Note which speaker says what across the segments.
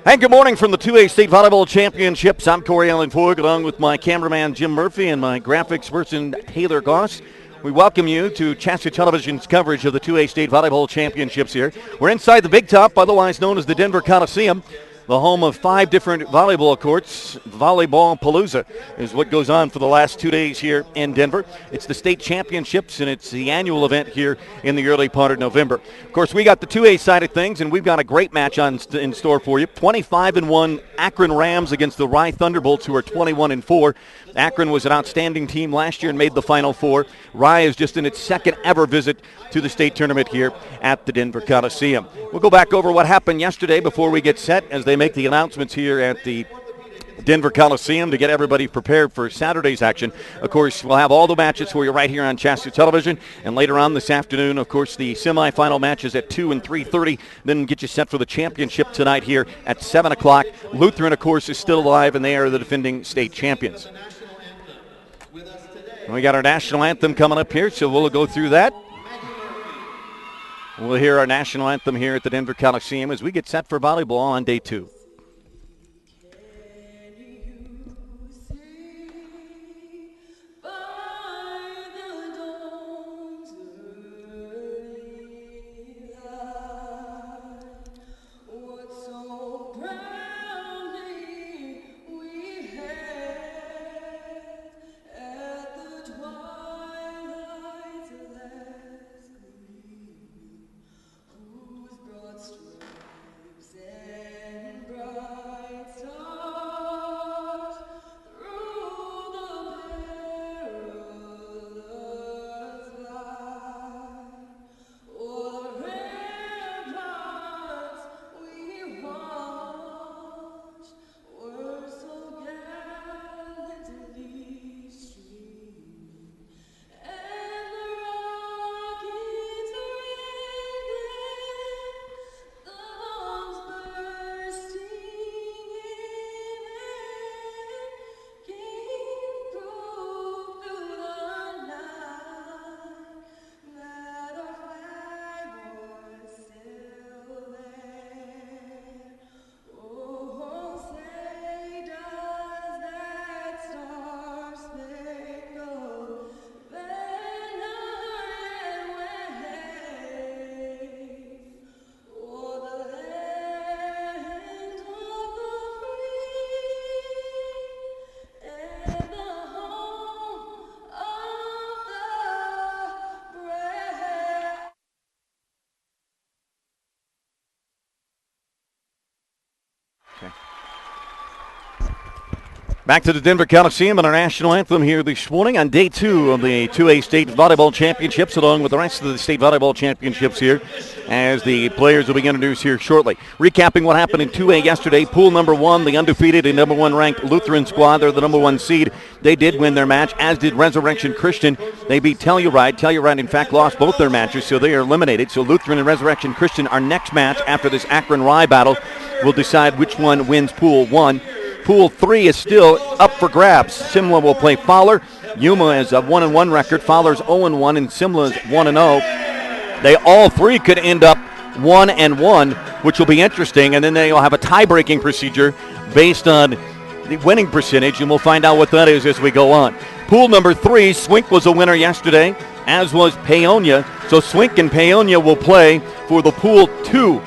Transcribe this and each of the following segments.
Speaker 1: Hey, good morning from the 2A State Volleyball Championships. I'm Corey Allen Foig, along with my cameraman Jim Murphy and my graphics person Taylor Goss. We welcome you to CHSAA Television's coverage of the 2A State Volleyball Championships here. We're inside the Big Top, otherwise known as the Denver Coliseum, the home of 5 different volleyball courts. Volleyball Palooza is what goes on for the last 2 days here in Denver. It's the state championships, and it's the annual event here in the early part of November. Of course, we got the 2A side of things, and we've got a great match in store for you. 25-1 Akron Rams against the Rye Thunderbolts, who are 21-4. Akron was an outstanding team last year and made the Final Four. Rye is just in its second ever visit to the state tournament here at the Denver Coliseum. We'll go back over what happened yesterday before we get set as they make the announcements here at the Denver Coliseum to get everybody prepared for Saturday's action. Of course, we'll have all the matches for you right here on CHSAA Television. And later on this afternoon, of course, the semifinal matches at 2 and 3:30. Then get you set for the championship tonight here at 7 o'clock. Lutheran, of course, is still alive, and they are the defending state champions. We got our national anthem coming up here, so we'll go through that. We'll hear our national anthem here at the Denver Coliseum as we get set for volleyball on day 2. Back to the Denver Coliseum and our national anthem here this morning on day 2 of the 2A State Volleyball Championships, along with the rest of the State Volleyball Championships here, as the players will be introduced here shortly. Recapping what happened in 2A yesterday, pool number 1, the undefeated and number 1 ranked Lutheran squad. They're the number 1 seed. They did win their match, as did Resurrection Christian. They beat Telluride. Telluride, in fact, lost both their matches, so they are eliminated. So Lutheran and Resurrection Christian, our next match after this Akron-Rye battle, will decide which one wins pool 1. Pool 3 is still up for grabs. Simla will play Fowler. Yuma is a 1-1 record. Fowler's 0-1, and Simla's 1-0. They all three could end up 1-1, which will be interesting, and then they'll have a tie-breaking procedure based on the winning percentage, and we'll find out what that is as we go on. Pool number 3, Swink was a winner yesterday, as was Paonia. So Swink and Paonia will play for the Pool 2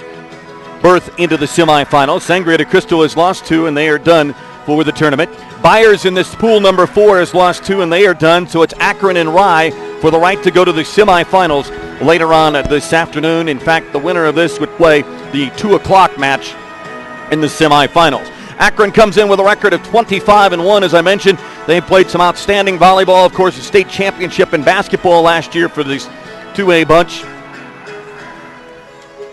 Speaker 1: berth into the semifinals. Sangre de Cristo has lost 2, and they are done for the tournament. Byers in this pool number 4 has lost 2, and they are done. So it's Akron and Rye for the right to go to the semifinals later on this afternoon. In fact, the winner of this would play the 2 o'clock match in the semifinals. Akron comes in with a record of 25-1, as I mentioned. They played some outstanding volleyball. Of course, the state championship in basketball last year for this 2A bunch.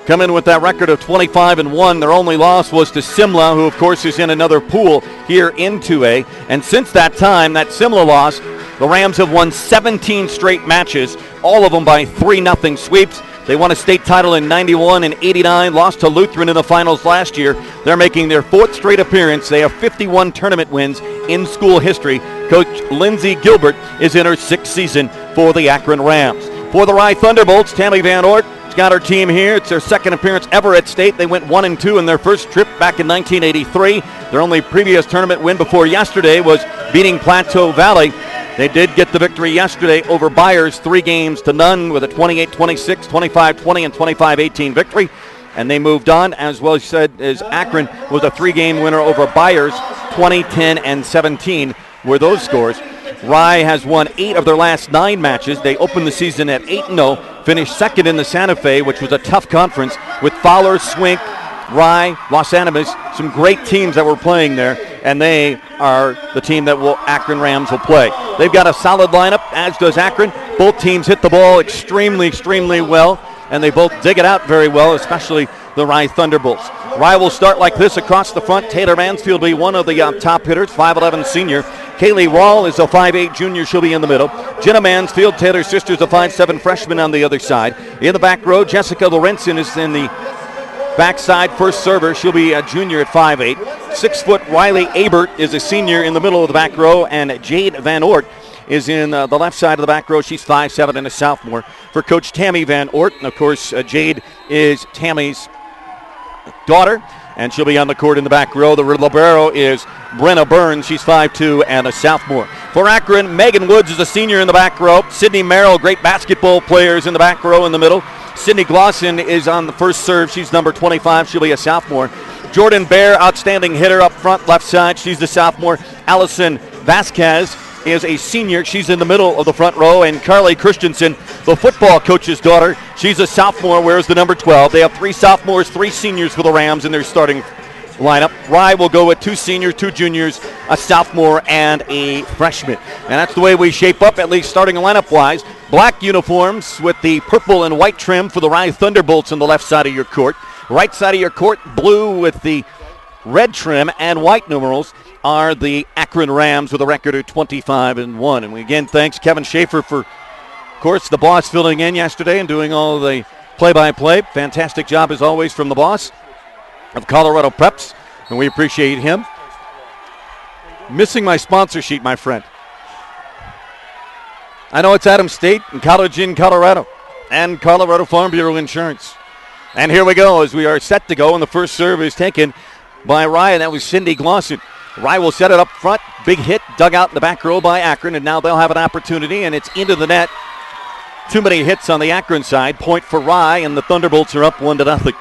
Speaker 1: Come in with that record of 25-1. Their only loss was to Simla, who of course is in another pool here in 2A. And since that time, that Simla loss, the Rams have won 17 straight matches, all of them by 3-0 sweeps. They won a state title in 91 and 89, lost to Lutheran in the finals last year. They're making their 4th straight appearance. They have 51 tournament wins in school history. Coach Lindsay Gilbert is in her 6th season for the Akron Rams. For the Rye Thunderbolts, Tammy Van Oort, got her team here. It's their second appearance ever at state. They went 1-2 in their first trip back in 1983. Their only previous tournament win before yesterday was beating Plateau Valley. They did get the victory yesterday over Byers 3-0 with a 28-26, 25-20, and 25-18 victory. And they moved on, as well as Akron was a 3-game winner over Byers, 20, 10, and 17 were those scores. Rye has won 8 of their last 9 matches. They opened the season at 8-0, finished second in the Santa Fe, which was a tough conference, with Fowler, Swink, Rye, Los Animas, some great teams that were playing there, and they are the team that Akron Rams will play. They've got a solid lineup, as does Akron. Both teams hit the ball extremely well, and they both dig it out very well, especially the Rye Thunderbolts. Rye will start like this across the front. Taylor Mansfield will be one of the top hitters, 5'11 senior. Kaylee Rawl is a 5'8 junior. She'll be in the middle. Jenna Mansfield, Taylor's sister, is a 5'7 freshman on the other side. In the back row, Jessica Lorenzen is in the backside, first server. She'll be a junior at 5'8. 6-foot Riley Abert is a senior in the middle of the back row, and Jade Van Oort is in the left side of the back row. She's 5'7 and a sophomore. For Coach Tammy Van Oort, and of course Jade is Tammy's daughter, and she'll be on the court in the back row. The libero is Brenna Burns. She's 5'2 and a sophomore. For Akron, Megan Woods is a senior in the back row. Sydney Merrill, great basketball players in the back row in the middle. Sydney Glosson is on the first serve. She's number 25. She'll be a sophomore. Jordan Bear, outstanding hitter up front, left side. She's the sophomore. Allison Vasquez is a senior. She's in the middle of the front row. And Carly Christensen, the football coach's daughter, she's a sophomore, wears the number 12. They have 3 sophomores, 3 seniors for the Rams in their starting lineup. Rye will go with 2 seniors, 2 juniors, a sophomore, and a freshman. And that's the way we shape up, at least starting lineup-wise. Black uniforms with the purple and white trim for the Rye Thunderbolts on the left side of your court. Right side of your court, blue with the red trim and white numerals are the Akron Rams with a record of 25-1. And we again thanks Kevin Schaefer for, of course, the boss filling in yesterday and doing all the play-by-play. Fantastic job as always from the boss of Colorado Preps, and we appreciate him. Missing my sponsor sheet, my friend. I know it's Adams State and College in Colorado and Colorado Farm Bureau Insurance. And here we go as we are set to go, and the first serve is taken by Rye, and that was Cindy Glosson. Rye will set it up front. Big hit dug out in the back row by Akron, and now they'll have an opportunity, and it's into the net. Too many hits on the Akron side. Point for Rye, and the Thunderbolts are up 1-0.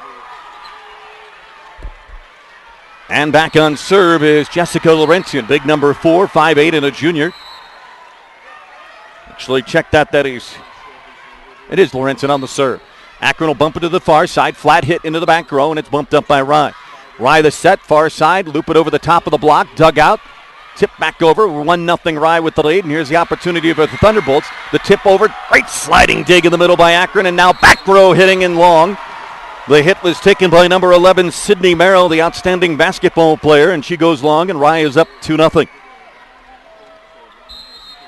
Speaker 1: And back on serve is Jessica Lorenzen, big number 4, 5'8 and a junior. Actually, check that. It is Lorenzen on the serve. Akron will bump it to the far side, flat hit into the back row, and it's bumped up by Rye. Rye the set, far side, loop it over the top of the block, dug out, tip back over, 1-0 Rye with the lead, and here's the opportunity for the Thunderbolts. The tip over, great sliding dig in the middle by Akron, and now back row hitting in long. The hit was taken by number 11, Sydney Merrill, the outstanding basketball player, and she goes long, and Rye is up 2-0.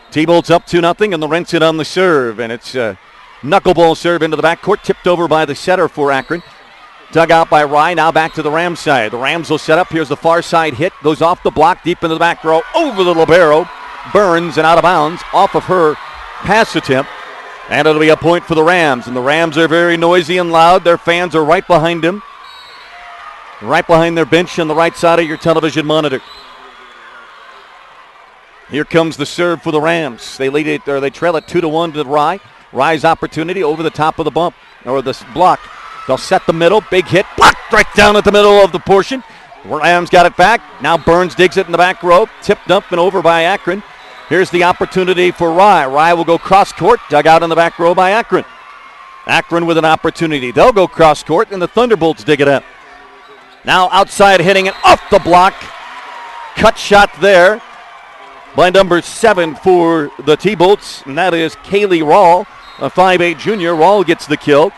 Speaker 1: T-Bolt's up 2-0, and Lorenzen on the serve, and it's a knuckleball serve into the backcourt, tipped over by the setter for Akron. Dug out by Rye, now back to the Rams side. The Rams will set up. Here's the far side hit, goes off the block, deep into the back row, over the libero, Burns, and out of bounds, off of her pass attempt. And it'll be a point for the Rams. And the Rams are very noisy and loud. Their fans are right behind them. Right behind their bench on the right side of your television monitor. Here comes the serve for the Rams. They lead it, or they trail it 2-1 to Rye. Rye's opportunity over the top of the bump, or the block. They'll set the middle. Big hit. Blocked right down at the middle of the portion. Rams got it back. Now Burns digs it in the back row. Tipped up and over by Akron. Here's the opportunity for Rye. Rye will go cross court. Dug out in the back row by Akron. Akron with an opportunity. They'll go cross court, and the Thunderbolts dig it up. Now outside hitting it off the block. Cut shot there by number 7 for the T-Bolts, and that is Kaylee Rawl, a 5'8 junior. Rawl gets the kill,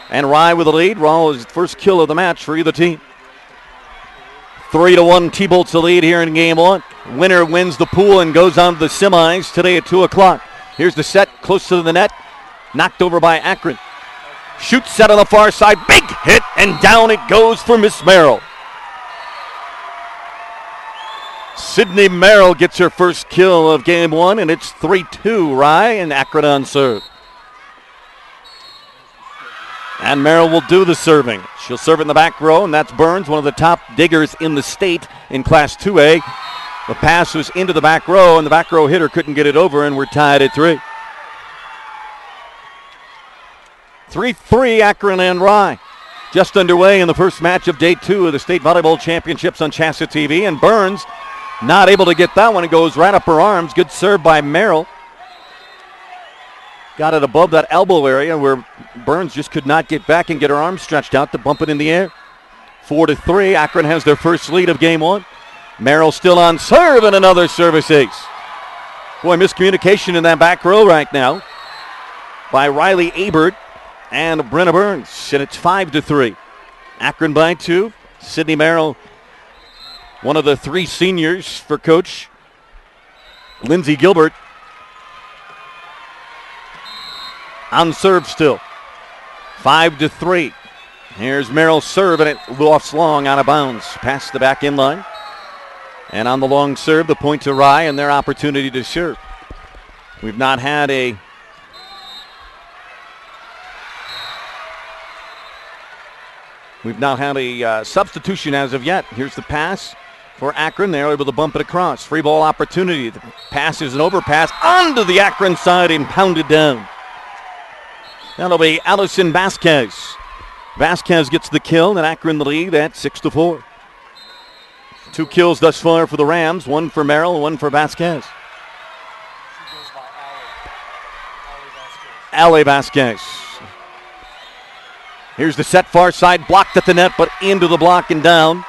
Speaker 1: and Rye with the lead. Rawl is the first kill of the match for either team. 3-1 T-Bolts the lead here in game 1. Winner wins the pool and goes on to the semis today at 2 o'clock. Here's the set close to the net. Knocked over by Akron. Shoot set on the far side. Big hit, and down it goes for Miss Merrill. Sydney Merrill gets her first kill of game 1, and it's 3-2 Rye, and Akron on serve. And Merrill will do the serving. She'll serve it in the back row, and that's Burns, one of the top diggers in the state in Class 2A. The pass was into the back row, and the back row hitter couldn't get it over, and we're tied at 3. 3-3 Akron and Rye. Just underway in the first match of day 2 of the state volleyball championships on CHSAA TV, and Burns not able to get that one. It goes right up her arms. Good serve by Merrill. Got it above that elbow area where Burns just could not get back and get her arms stretched out to bump it in the air. 4-3. Akron has their first lead of game 1. Merrill still on serve, and another service ace. Boy, miscommunication in that back row right now by Riley Abert and Brenna Burns. And it's 5-3. Akron by 2. Sydney Merrill, one of the 3 seniors for Coach Lindsey Gilbert. On serve still. 5-3. Here's Merrill's serve, and it lofts long out of bounds. Past the back in line. And on the long serve, the point to Rye and their opportunity to serve. We've not had a substitution as of yet. Here's the pass for Akron. They're able to bump it across. Free ball opportunity. The pass is an overpass onto the Akron side and pounded down. That'll be Allison Vasquez. Vasquez gets the kill, and Akron the lead at 6-4. 2 kills thus far for the Rams. 1 for Merrill, 1 for Vasquez. Allie Vasquez. Here's the set far side, blocked at the net, but into the block and down.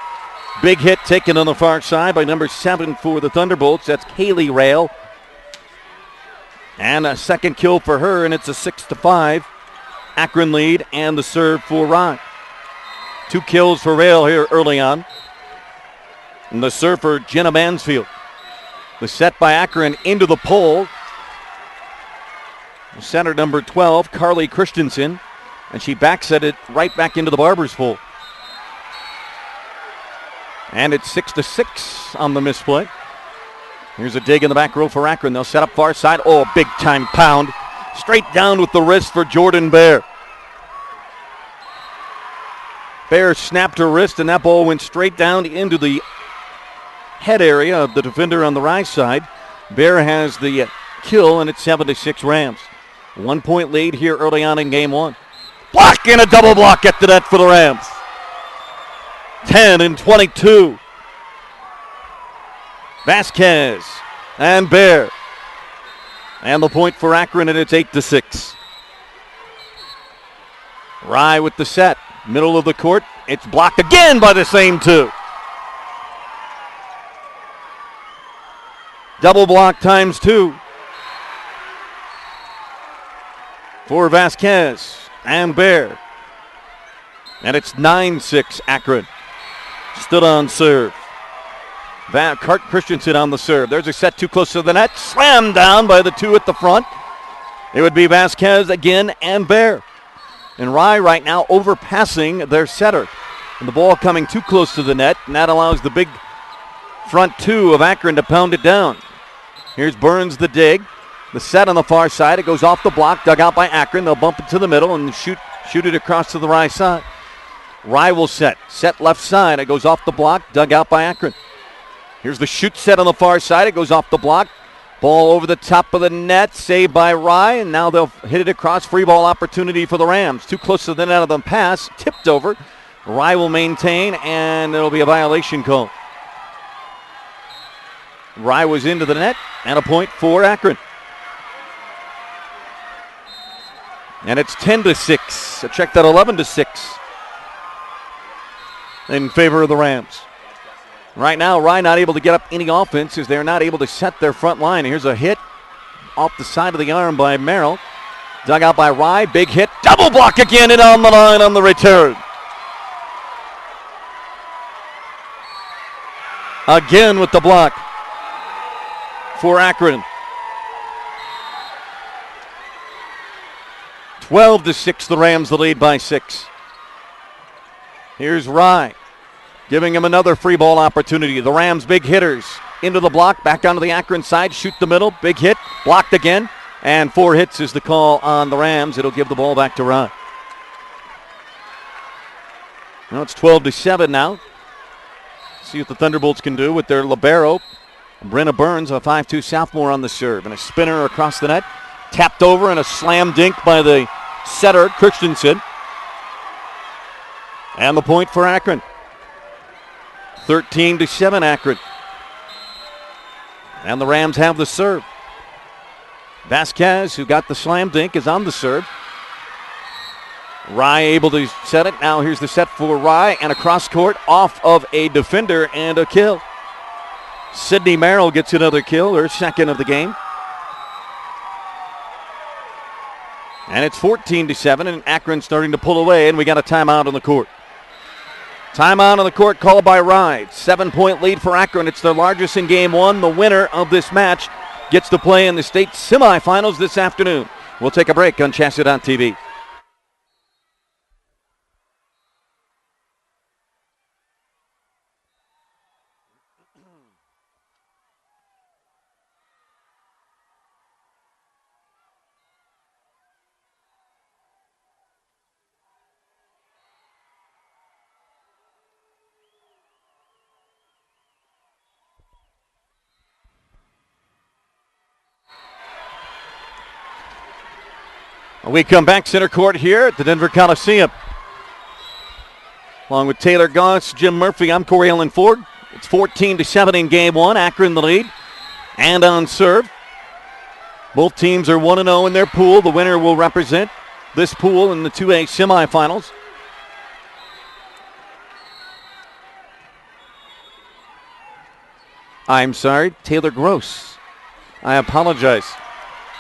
Speaker 1: Big hit taken on the far side by number 7 for the Thunderbolts. That's Kaylee Rail. And a second kill for her, and it's a 6-5. Akron lead, and the serve for Rye. 2 kills for Rail here early on. And the serve for Jenna Mansfield. The set by Akron into the pole. The center number 12, Carly Christensen. And she backset it right back into the Barbers pole. And it's 6-6 on the misplay. Here's a dig in the back row for Akron. They'll set up far side. Oh, big time pound. Straight down with the wrist for Jordan Bear. Bear snapped her wrist, and that ball went straight down into the head area of the defender on the right side. Bear has the kill, and it's 7-6 Rams. 1 point lead here early on in game 1. Block and a double block at the net for the Rams. 10-22. Vasquez and Bear. And the point for Akron, and it's 8-6. Rye with the set. Middle of the court. It's blocked again by the same 2. Double block times 2. For Vasquez and Bear. And it's 9-6 Akron. Stood on serve. Cart Christensen on the serve. There's a set too close to the net. Slammed down by the 2 at the front. It would be Vasquez again and Bear. And Rye right now overpassing their setter. And the ball coming too close to the net. And that allows the big front 2 of Akron to pound it down. Here's Burns the dig. The set on the far side. It goes off the block. Dug out by Akron. They'll bump it to the middle and shoot it across to the right side. Rye will set. Set left side. It goes off the block. Dug out by Akron. Here's the shoot set on the far side. It goes off the block. Ball over the top of the net. Saved by Rye. And now they'll hit it across. Free ball opportunity for the Rams. Too close to the net of the pass. Tipped over. Rye will maintain, and it'll be a violation call. Rye was into the net, and a point for Akron. And it's 10-6. So check that, 11-6 in favor of the Rams. Right now, Rye not able to get up any offense as they're not able to set their front line. Here's a hit off the side of the arm by Merrill. Dug out by Rye. Big hit. Double block again and on the line on the return. Again with the block for Akron. 12-6, the Rams the lead by 6. Here's Rye giving him another free ball opportunity. The Rams big hitters into the block, back onto the Akron side, shoot the middle, big hit, blocked again, and 4 hits is the call on the Rams. It'll give the ball back to Rye. Well, it's 12-7 now. See what the Thunderbolts can do with their libero. Brenna Burns, a 5'2 sophomore on the serve. And a spinner across the net. Tapped over and a slam dink by the setter, Christensen. And the point for Akron. 13-7 Akron. And the Rams have the serve. Vasquez, who got the slam dink, is on the serve. Rye able to set it. Now here's the set for Rye, and a cross court off of a defender and a kill. Sydney Merrill gets another kill, her second of the game. And it's 14-7, and Akron starting to pull away, and we got a timeout on the court. Timeout on the court called by Rye. 7-point lead for Akron. It's their largest in game one. The winner of this match gets to play in the state semifinals this afternoon. We'll take a break on CHSAA.tv. We come back center court here at the Denver Coliseum. Along with Taylor Goss, Jim Murphy, I'm Corey Allen Ford. It's 14-7 in game one. Akron the lead. And on serve. Both teams are 1-0 in their pool. The winner will represent this pool in the 2A semifinals. I'm sorry, Taylor Gross. I apologize.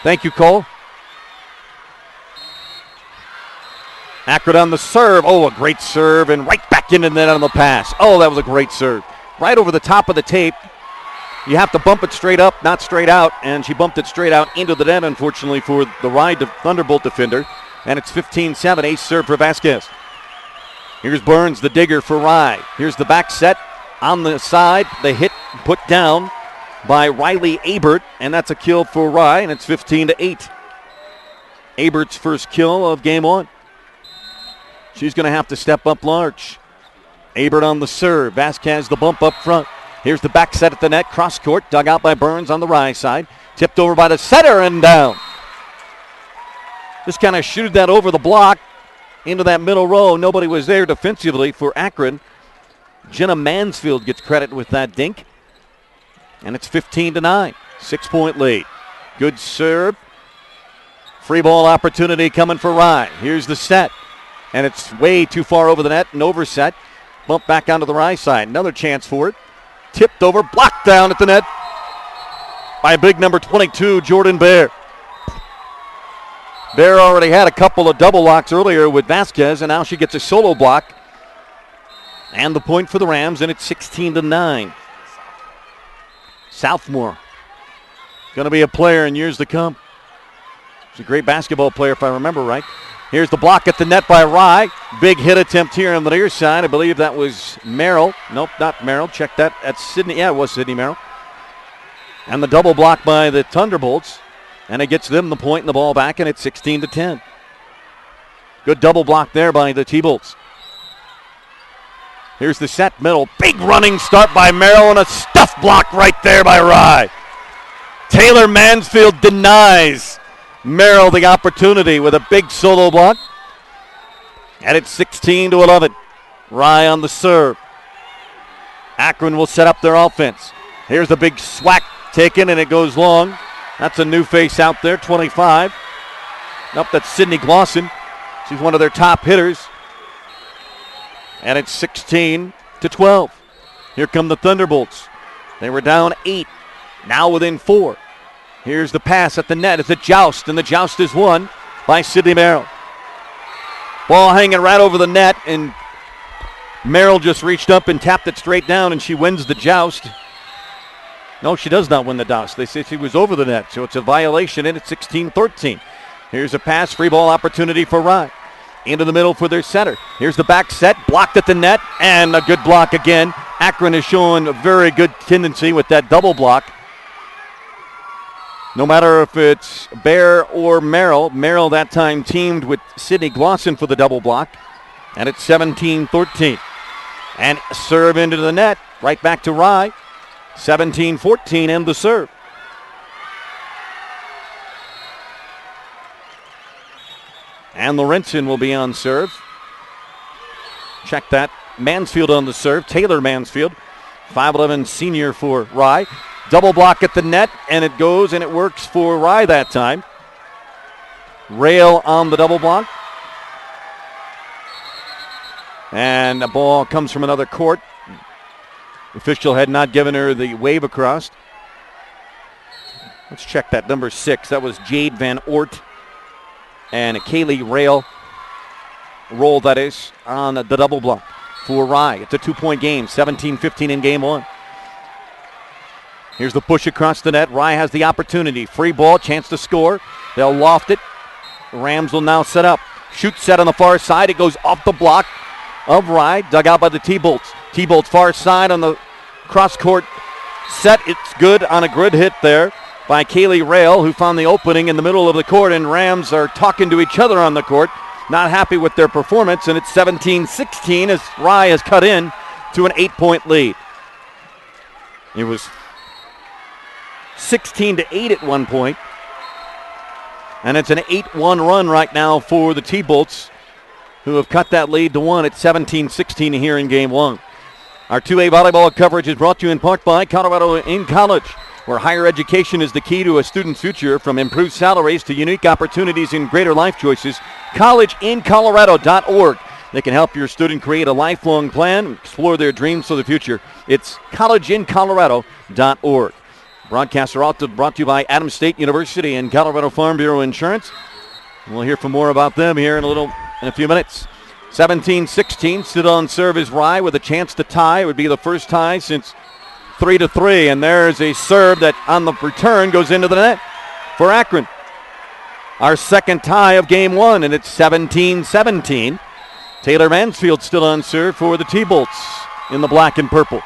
Speaker 1: Thank you, Cole. Akron on the serve. Oh, a great serve, and right back into the net on the pass. Oh, that was a great serve. Right over the top of the tape. You have to bump it straight up, not straight out, and she bumped it straight out into the net, unfortunately, for the Rye Thunderbolt defender. And it's 15-7, ace serve for Vasquez. Here's Burns, the digger for Rye. Here's the back set on the side. The hit put down by Riley Abert, and that's a kill for Rye, and it's 15-8. Abert's first kill of game one. She's going to have to step up large. Abert on the serve. Vasquez the bump up front. Here's the back set at the net. Cross court. Dug out by Burns on the Rye side. Tipped over by the setter and down. Just kind of shooted that over the block into that middle row. Nobody was there defensively for Akron. Jenna Mansfield gets credit with that dink. And it's 15-9. 6-point lead. Good serve. Free ball opportunity coming for Rye. Here's the set. And it's way too far over the net and overset. Bump back onto the Rye side. Another chance for it. Tipped over, blocked down at the net by big number 22, Jordan Bear. Bear already had a couple of double blocks earlier with Vasquez, and now she gets a solo block. And the point for the Rams, and it's 16-9. Southmore going to be a player in years to come. She's a great basketball player, if I remember right. Here's the block at the net by Rye. Big hit attempt here on the near side. I believe that was Merrill. Nope, not Merrill. Check that. That's Sydney. Yeah, it was Sydney Merrill. And the double block by the Thunderbolts. And it gets them the point and the ball back, and it's 16-10. Good double block there by the T-Bolts. Here's the set middle. Big running start by Merrill, and a stuff block right there by Rye. Taylor Mansfield denies Merrill the opportunity with a big solo block. And it's 16-11. Rye on the serve. Akron will set up their offense. Here's a big swack taken, and it goes long. That's a new face out there, 25. Nope, that's Sydney Glosson. She's one of their top hitters. And it's 16-12. Here come the Thunderbolts. They were down 8, now within 4. Here's the pass at the net. It's a joust, and the joust is won by Sydney Merrill. Ball hanging right over the net, and Merrill just reached up and tapped it straight down, and she wins the joust. No, she does not win the joust. They say she was over the net, so it's a violation, and it's 16-13. Here's a pass, free ball opportunity for Rye. Into the middle for their center. Here's the back set, blocked at the net, and a good block again. Akron is showing a very good tendency with that double block. No matter if it's Bear or Merrill. Merrill that time teamed with Sydney Glosson for the double block. And it's 17-13. And serve into the net. Right back to Rye. 17-14 and the serve. And Lorenzen will be on serve. Check that. Mansfield on the serve. Taylor Mansfield. 5'11 senior for Rye. Double block at the net, and it goes and it works for Rye that time. Rail on the double block. And the ball comes from another court. The official had not given her the wave across. Let's check that. Number 6. That was Jade Van Oort. And a Kaylee Rail roll, that is, on the double block for Rye. It's a 2-point game, 17-15 in game 1. Here's the push across the net. Rye has the opportunity. Free ball, chance to score. They'll loft it. The Rams will now set up. Shoot set on the far side. It goes off the block of Rye, dug out by the T-Bolts. T-Bolts far side on the cross-court set. It's good on a good hit there by Kaylee Rail, who found the opening in the middle of the court, and Rams are talking to each other on the court, not happy with their performance, and it's 17-16 as Rye has cut in to an 8-point lead. It was 16-8 at one point, and it's an 8-1 run right now for the T-Bolts, who have cut that lead to 1 at 17-16 here in game 1. Our 2A volleyball coverage is brought to you in part by Colorado in College, where higher education is the key to a student's future. From improved salaries to unique opportunities and greater life choices, collegeincolorado.org. They can help your student create a lifelong plan, explore their dreams for the future. It's collegeincolorado.org. Broadcasts are also brought to you by Adams State University and Colorado Farm Bureau Insurance. We'll hear from more about them here in a few minutes. 17-16, stood on serve is Rye with a chance to tie. It would be the first tie since 3-3, and there's a serve that on the return goes into the net for Akron. Our second tie of game 1, and it's 17-17. Taylor Mansfield still on serve for the T-Bolts in the black and purple.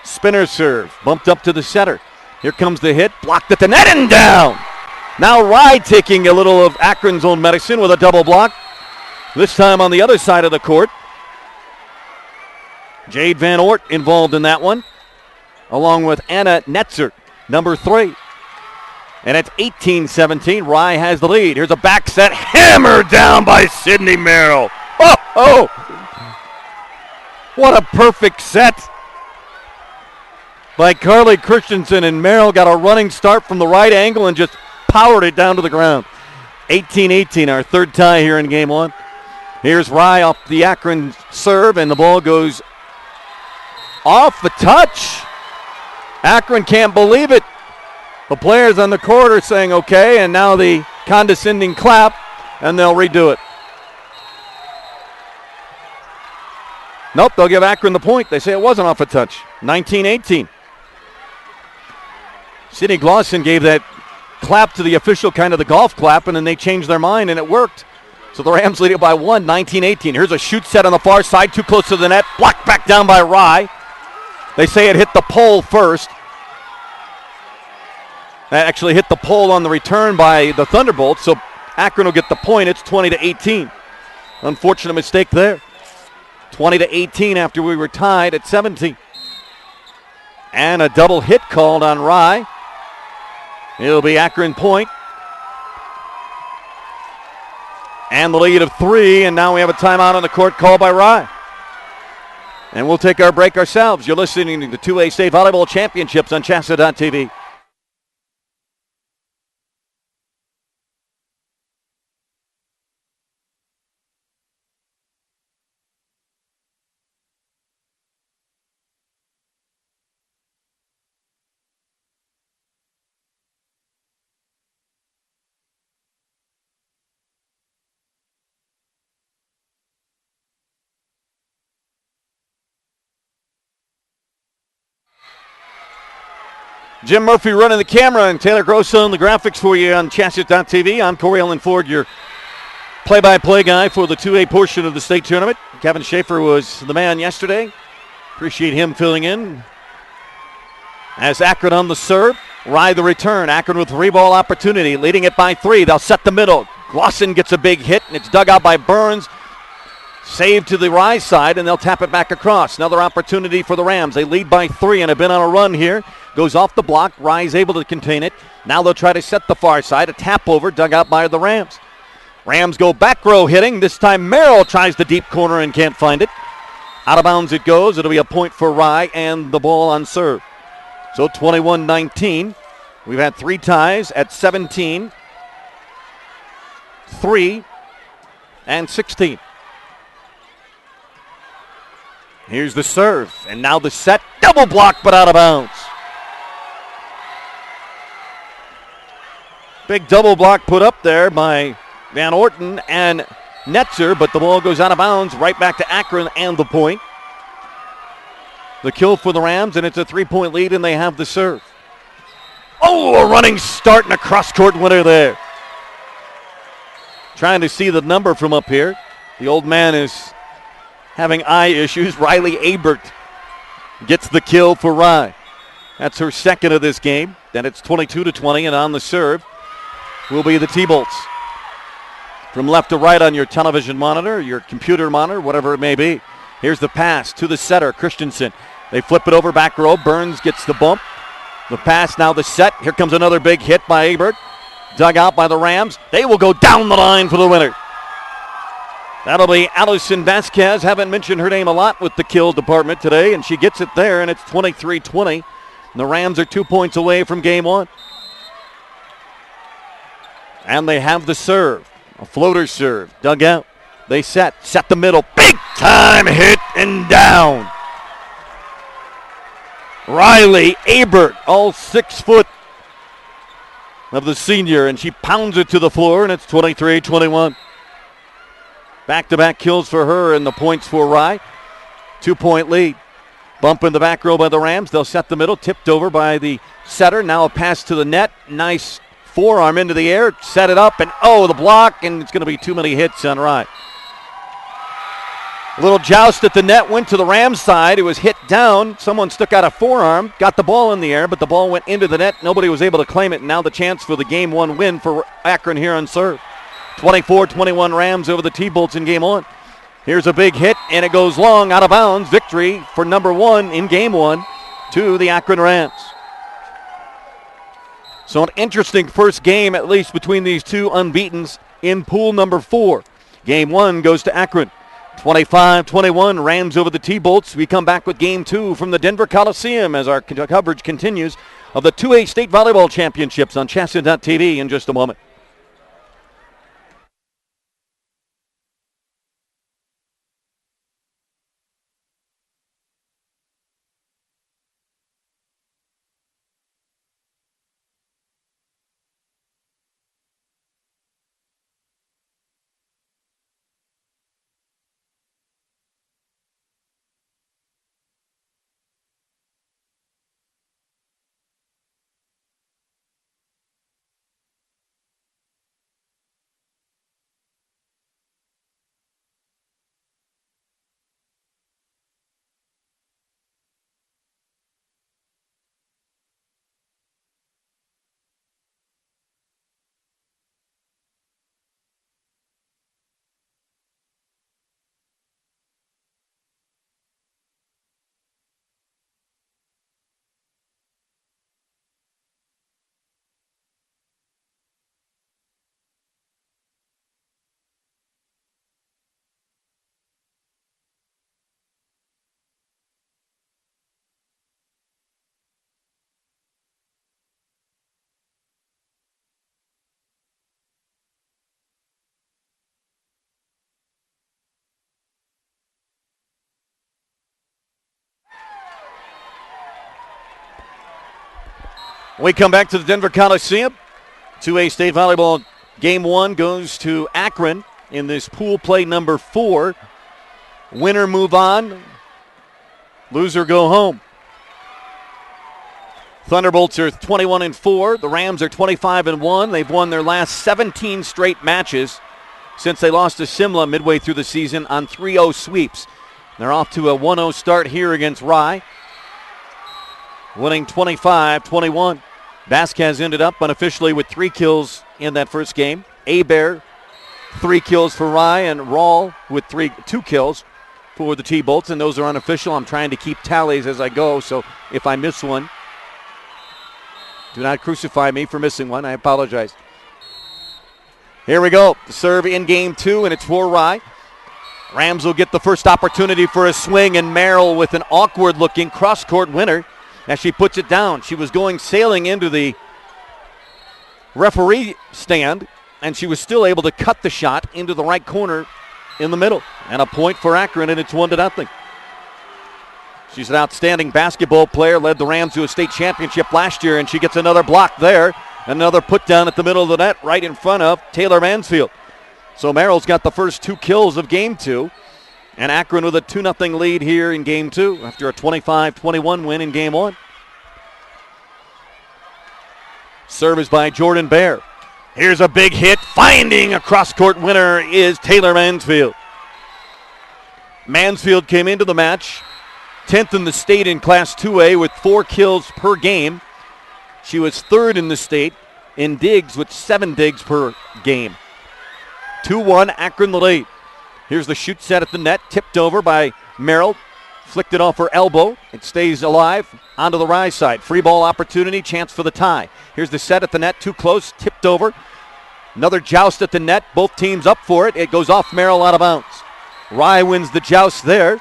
Speaker 1: Spinner serve, bumped up to the center. Here comes the hit, blocked at the net and down. Now Rye taking a little of Akron's own medicine with a double block. This time on the other side of the court. Jade Van Oort involved in that one, along with Anna Netzer, number 3. And it's 18-17. Rye has the lead. Here's a back set, hammered down by Sydney Merrill. Oh! What a perfect set by Carly Christensen, and Merrill got a running start from the right angle and just powered it down to the ground. 18-18, our third tie here in game 1. Here's Rye off the Akron serve, and the ball goes off the touch. Akron can't believe it. The players on the court are saying okay, and now the condescending clap, and they'll redo it. Nope, they'll give Akron the point. They say it wasn't off a touch. 19-18. Sydney Glosson gave that clap to the official, kind of the golf clap, and then they changed their mind, and it worked. So the Rams lead it by 1, 19-18. Here's a shoot set on the far side, too close to the net. Blocked back down by Rye. They say it hit the pole first. That actually hit the pole on the return by the Thunderbolts, so Akron will get the point. It's 20-18. Unfortunate mistake there. 20-18 after we were tied at 17. And a double hit called on Rye. It'll be Akron point. And the lead of 3, and now we have a timeout on the court called by Rye. And we'll take our break ourselves. You're listening to the 2A State Volleyball Championships on CHSAA.tv. Jim Murphy running the camera and Taylor Gross on the graphics for you on CHSAA.tv. I'm Corey Ellen Ford, your play-by-play guy for the 2A portion of the state tournament. Kevin Schaefer was the man yesterday. Appreciate him filling in. As Akron on the serve, Rye the return. Akron with three-ball opportunity, leading it by 3. They'll set the middle. Glosson gets a big hit, and it's dug out by Burns. Save to the Rye side, and they'll tap it back across. Another opportunity for the Rams. They lead by 3 and have been on a run here. Goes off the block. Rye's able to contain it. Now they'll try to set the far side. A tap over, dug out by the Rams. Rams go back row hitting. This time Merrill tries the deep corner and can't find it. Out of bounds it goes. It'll be a point for Rye and the ball on serve. So 21-19. We've had 3 ties at 17, 3, and 16. Here's the serve, and now the set. Double block, but out of bounds. Big double block put up there by Van Orten and Netzer, but the ball goes out of bounds right back to Akron and the point. The kill for the Rams, and it's a 3-point lead, and they have the serve. Oh, a running start and a cross-court winner there. Trying to see the number from up here. The old man is having eye issues. Riley Abert gets the kill for Rye. That's her second of this game. Then it's 22-20, and on the serve will be the T-Bolts. From left to right on your television monitor, your computer monitor, whatever it may be. Here's the pass to the setter, Christensen. They flip it over back row. Burns gets the bump. The pass, now the set. Here comes another big hit by Abert. Dug out by the Rams. They will go down the line for the winner. That'll be Allison Vasquez. Haven't mentioned her name a lot with the kill department today, and she gets it there, and it's 23-20. And the Rams are 2 points away from game 1. And they have the serve. A floater serve. Dug out. They set the middle. Big time hit and down. Riley Abert, all 6 foot of the senior, and she pounds it to the floor, and it's 23-21. Back-to-back kills for her and the points for Rye. 2-point lead. Bump in the back row by the Rams. They'll set the middle, tipped over by the setter. Now a pass to the net. Nice forearm into the air. Set it up, and the block, and it's going to be too many hits on Rye. A little joust at the net, went to the Rams side. It was hit down. Someone stuck out a forearm, got the ball in the air, but the ball went into the net. Nobody was able to claim it, and now the chance for the game 1 win for Akron here on serve. 24-21 Rams over the T-Bolts in game 1. Here's a big hit, and it goes long, out of bounds. Victory for number 1 in game 1 to the Akron Rams. So an interesting first game, at least between these two unbeatens in pool number 4. Game 1 goes to Akron. 25-21 Rams over the T-Bolts. We come back with game 2 from the Denver Coliseum as our coverage continues of the 2A State Volleyball Championships on CHSAA.tv in just a moment. We come back to the Denver Coliseum. 2A State Volleyball Game 1 goes to Akron in this pool play number 4. Winner move on. Loser go home. Thunderbolts are 21-4. The Rams are 25-1. They've won their last 17 straight matches since they lost to Simla midway through the season on 3-0 sweeps. They're off to a 1-0 start here against Rye, winning 25-21. Vasquez ended up unofficially with 3 kills in that first game. Hebert, 3 kills for Rye, and Rawl with 2 kills for the T-Bolts, and those are unofficial. I'm trying to keep tallies as I go, so if I miss one, do not crucify me for missing one. I apologize. Here we go. The serve in game 2, and it's for Rye. Rams will get the first opportunity for a swing, and Merrill with an awkward-looking cross-court winner as she puts it down. She was going sailing into the referee stand, and she was still able to cut the shot into the right corner in the middle. And a point for Akron, and it's 1-0. She's an outstanding basketball player, led the Rams to a state championship last year, and she gets another block there. Another put down at the middle of the net right in front of Taylor Mansfield. So Merrill's got the first 2 kills of game 2, and Akron with a 2-0 lead here in game 2 after a 25-21 win in game 1. Service by Jordan Bear. Here's a big hit. Finding a cross-court winner is Taylor Mansfield. Mansfield came into the match 10th in the state in Class 2A with 4 kills per game. She was 3rd in the state in digs with 7 digs per game. 2-1, Akron the lead. Here's the shoot set at the net, tipped over by Merrill. Flicked it off her elbow. It stays alive onto the Rye side. Free ball opportunity, chance for the tie. Here's the set at the net, too close, tipped over. Another joust at the net, both teams up for it. It goes off Merrill out of bounds. Rye wins the joust there.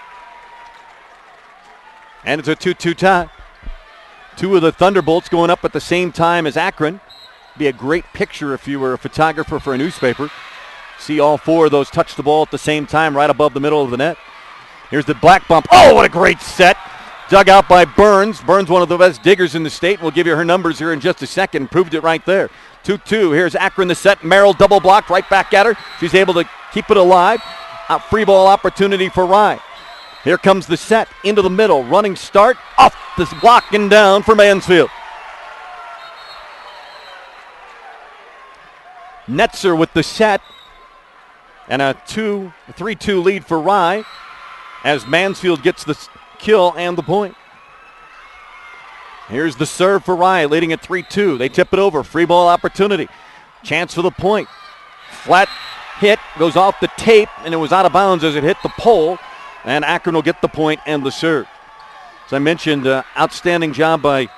Speaker 1: And it's a 2-2 tie. 2 of the Thunderbolts going up at the same time as Akron. Be a great picture if you were a photographer for a newspaper. See all 4 of those touch the ball at the same time right above the middle of the net. Here's the black bump. Oh, what a great set. Dug out by Burns. Burns, one of the best diggers in the state. We'll give you her numbers here in just a second. Proved it right there. 2-2. Here's Akron the set. Merrill double block right back at her. She's able to keep it alive. A free ball opportunity for Rye. Here comes the set into the middle. Running start. Off this block and down for Mansfield. Netzer with the set. And a 3-2 lead for Rye as Mansfield gets the kill and the point. Here's the serve for Rye, leading at 3-2. They tip it over. Free ball opportunity. Chance for the point. Flat hit, goes off the tape, and it was out of bounds as it hit the pole. And Akron will get the point and the serve. As I mentioned, outstanding job by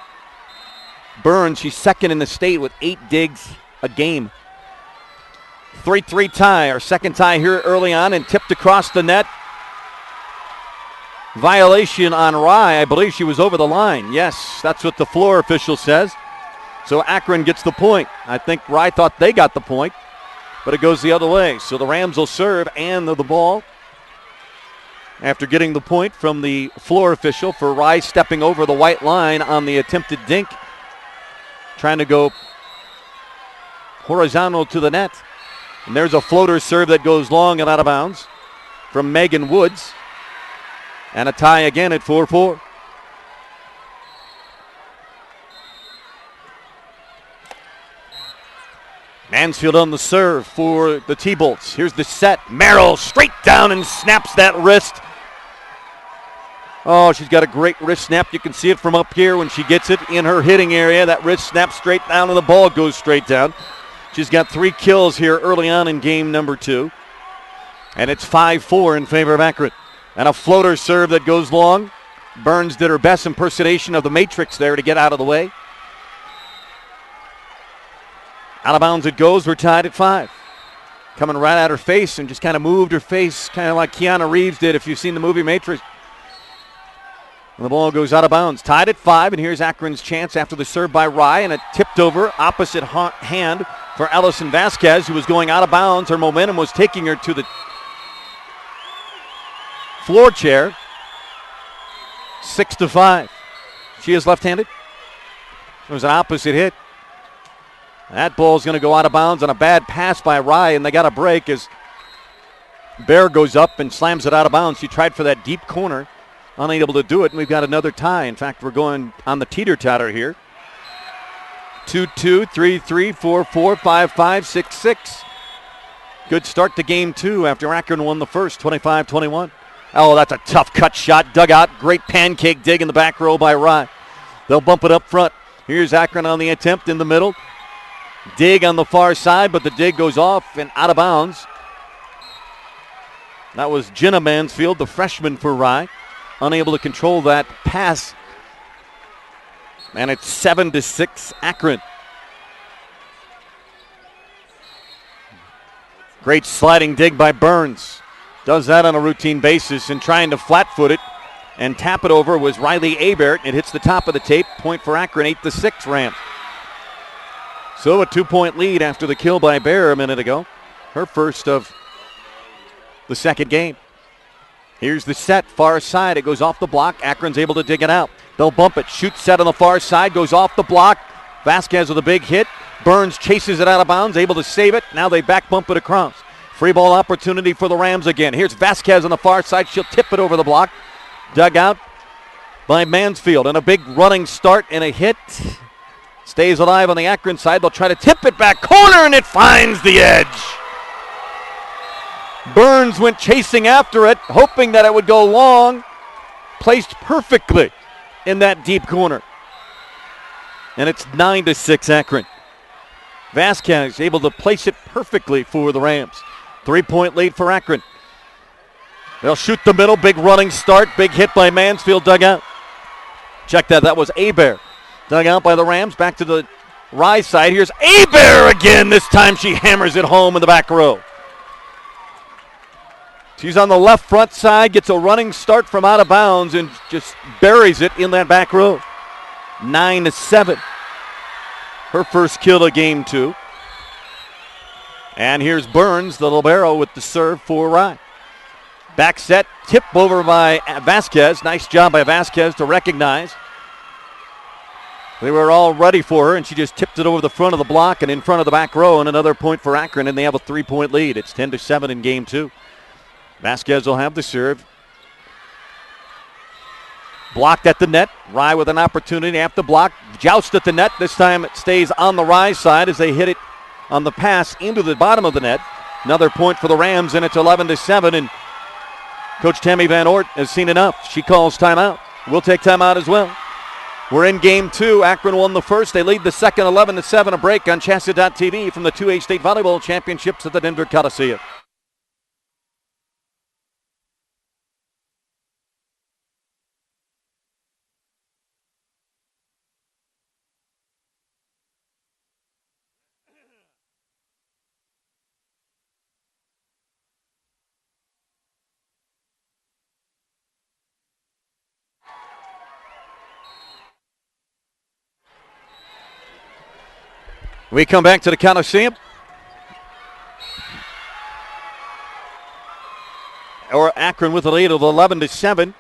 Speaker 1: Burns. She's 2nd in the state with 8 digs a game. 3-3 tie, our second tie here early on, and tipped across the net. Violation on Rye. I believe she was over the line. Yes, that's what the floor official says. So Akron gets the point. I think Rye thought they got the point, but it goes the other way. So the Rams will serve and the ball after getting the point from the floor official for Rye stepping over the white line on the attempted dink, trying to go horizontal to the net. And there's a floater serve that goes long and out of bounds from Megan Woods. And a tie again at 4-4. Mansfield on the serve for the T-Bolts. Here's the set. Merrill straight down and snaps that wrist. Oh, she's got a great wrist snap. You can see it from up here when she gets it in her hitting area. That wrist snaps straight down and the ball goes straight down. She's got 3 kills here early on in game number 2. And it's 5-4 in favor of Akron. And a floater serve that goes long. Burns did her best impersonation of the Matrix there to get out of the way. Out of bounds it goes. We're tied at 5. Coming right at her face and just kind of moved her face, kind of like Keanu Reeves did if you've seen the movie Matrix. And the ball goes out of bounds. Tied at 5, and here's Akron's chance after the serve by Rye, and it tipped over opposite hand for Allison Vasquez, who was going out of bounds. Her momentum was taking her to the floor chair. 6-5. She is left-handed. It was an opposite hit. That ball's going to go out of bounds on a bad pass by Rye, and they got a break as Bear goes up and slams it out of bounds. She tried for that deep corner, unable to do it, and we've got another tie. In fact, we're going on the teeter-totter here. 2-2, 3-3, 4-4, 5-5, 6-6. Good start to game 2 after Akron won the first, 25-21. Oh, that's a tough cut shot. Dug out. Great pancake dig in the back row by Rye. They'll bump it up front. Here's Akron on the attempt in the middle. Dig on the far side, but the dig goes off and out of bounds. That was Jenna Mansfield, the freshman for Rye. Unable to control that pass. And it's 7-6 Akron. Great sliding dig by Burns. Does that on a routine basis, and trying to flat-foot it and tap it over was Riley Abert. It hits the top of the tape. Point for Akron, 8-6 Rams. So a 2-point lead after the kill by Bear a minute ago. Her first of the second game. Here's the set, far side. It goes off the block. Akron's able to dig it out. They'll bump it. Shoot set on the far side. Goes off the block. Vasquez with a big hit. Burns chases it out of bounds. Able to save it. Now they back bump it across. Free ball opportunity for the Rams again. Here's Vasquez on the far side. She'll tip it over the block. Dug out by Mansfield. And a big running start and a hit. Stays alive on the Akron side. They'll try to tip it back corner, and it finds the edge. Burns went chasing after it, hoping that it would go long. Placed perfectly in that deep corner. And it's 9-6 Akron. Vasquez able to place it perfectly for the Rams. 3-point lead for Akron. They'll shoot the middle. Big running start. Big hit by Mansfield. Dug out. Check that. That was Abear. Dug out by the Rams. Back to the Rye side. Here's Abear again. This time she hammers it home in the back row. She's on the left front side. Gets a running start from out of bounds and just buries it in that back row. 9-7. Her first kill of game 2. And here's Burns, the libero, with the serve for Rye. Back set, tip over by Vasquez. Nice job by Vasquez to recognize. They were all ready for her, and she just tipped it over the front of the block and in front of the back row, and another point for Akron, and they have a 3-point lead. It's 10-7 in game 2. Vasquez will have the serve. Blocked at the net. Rye with an opportunity after block. Joust at the net. This time it stays on the Rye side as they hit it on the pass into the bottom of the net. Another point for the Rams, and it's 11-7. And Coach Tammy Van Oort has seen enough. She calls timeout. We'll take timeout as well. We're in game 2. Akron won the first. They lead the second 11-7. A break on CHSAA.tv from the 2A State Volleyball Championships at the Denver Coliseum. We come back to the Coliseum. Or Akron with a lead of 11-7.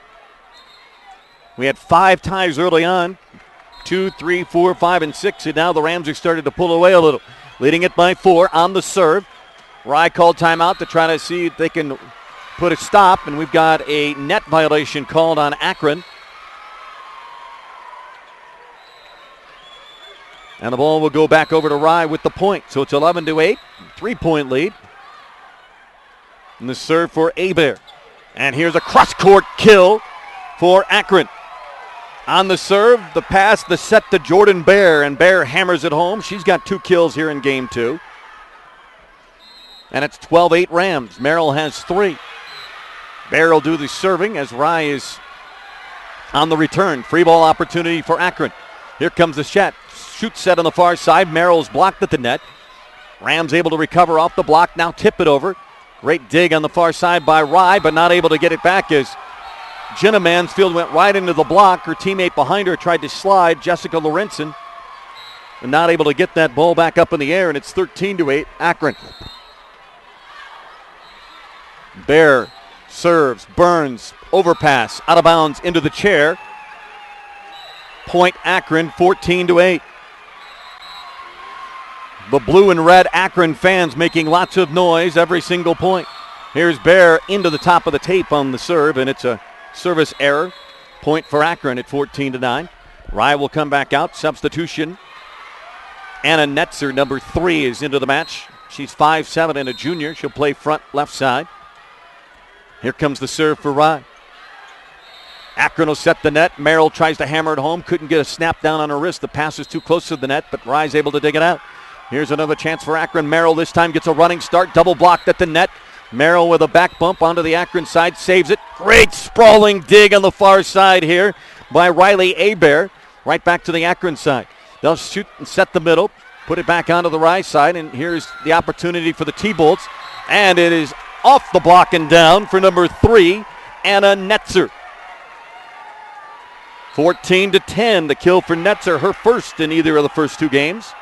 Speaker 1: We had 5 ties early on. 2, 3, 4, 5, and 6. And now the Rams have started to pull away a little. Leading it by 4 on the serve. Rye called timeout to try to see if they can put a stop. And we've got a net violation called on Akron. And the ball will go back over to Rye with the point. So it's 11-8, 3-point lead. And the serve for Abear. And here's a cross-court kill for Akron. On the serve, the pass, the set to Jordan Bear, and Bear hammers it home. She's got 2 kills here in game 2. And it's 12-8 Rams. Merrill has 3. Bear will do the serving as Rye is on the return. Free ball opportunity for Akron. Here comes the shot. Shoot set on the far side. Merrill's blocked at the net. Rams able to recover off the block. Now tip it over. Great dig on the far side by Rye, but not able to get it back as Jenna Mansfield went right into the block. Her teammate behind her tried to slide, Jessica Lorenzen, and not able to get that ball back up in the air, and it's 13-8 Akron. Bear serves, Burns, overpass, out of bounds into the chair. Point Akron, 14-8. The blue and red Akron fans making lots of noise every single point. Here's Bear into the top of the tape on the serve, and it's a service error. Point for Akron at 14-9. Rye will come back out. Substitution. Anna Netzer, number 3, is into the match. She's 5'7" and a junior. She'll play front left side. Here comes the serve for Rye. Akron will set the net. Merrill tries to hammer it home. Couldn't get a snap down on her wrist. The pass is too close to the net, but Rye's able to dig it out. Here's another chance for Akron. Merrill this time gets a running start. Double blocked at the net. Merrill with a back bump onto the Akron side, saves it. Great sprawling dig on the far side here by Riley Hebert. Right back to the Akron side. They'll shoot and set the middle, put it back onto the right side, and here's the opportunity for the T-Bolts. And it is off the block and down for number 3, Anna Netzer. 14-10, the kill for Netzer, her first in either of the first 2 games.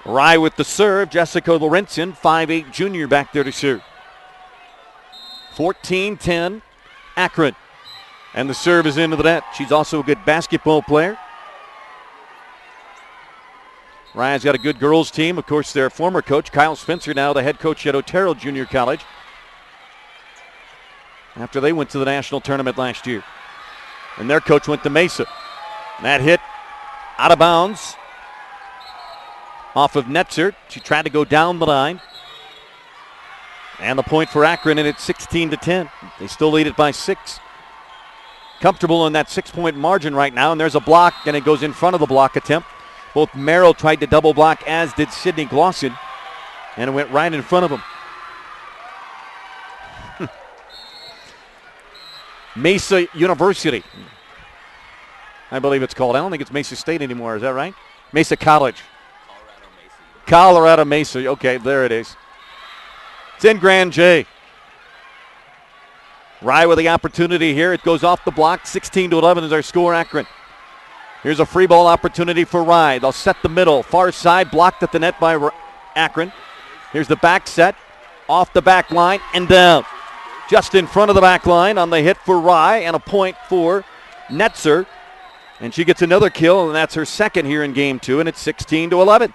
Speaker 1: Rye with the serve, Jessica Lorenzen, 5'8" junior back there to serve. 14-10, Akron. And the serve is into the net. She's also a good basketball player. Rye's got a good girls team. Of course, their former coach, Kyle Spencer, now the head coach at Otero Junior College, after they went to the national tournament last year. And their coach went to Mesa. And that hit out of bounds off of Netzer. She tried to go down the line. And the point for Akron, and it's 16-10. They still lead it by 6. Comfortable in that 6-point margin right now. And there's a block, and it goes in front of the block attempt. Both Merrill tried to double block, as did Sydney Glosson. And it went right in front of him. Mesa University, I believe it's called. I don't think it's Mesa State anymore. Is that right? Mesa College. Colorado Mesa. Okay, there it is. It's in Grand J. Rye with the opportunity here. It goes off the block. 16-11 is our score, Akron. Here's a free ball opportunity for Rye. They'll set the middle. Far side, blocked at the net by Akron. Here's the back set. Off the back line and down. Just in front of the back line on the hit for Rye, and a point for Netzer. And she gets another kill, and that's her second here in game 2, and it's 16-11.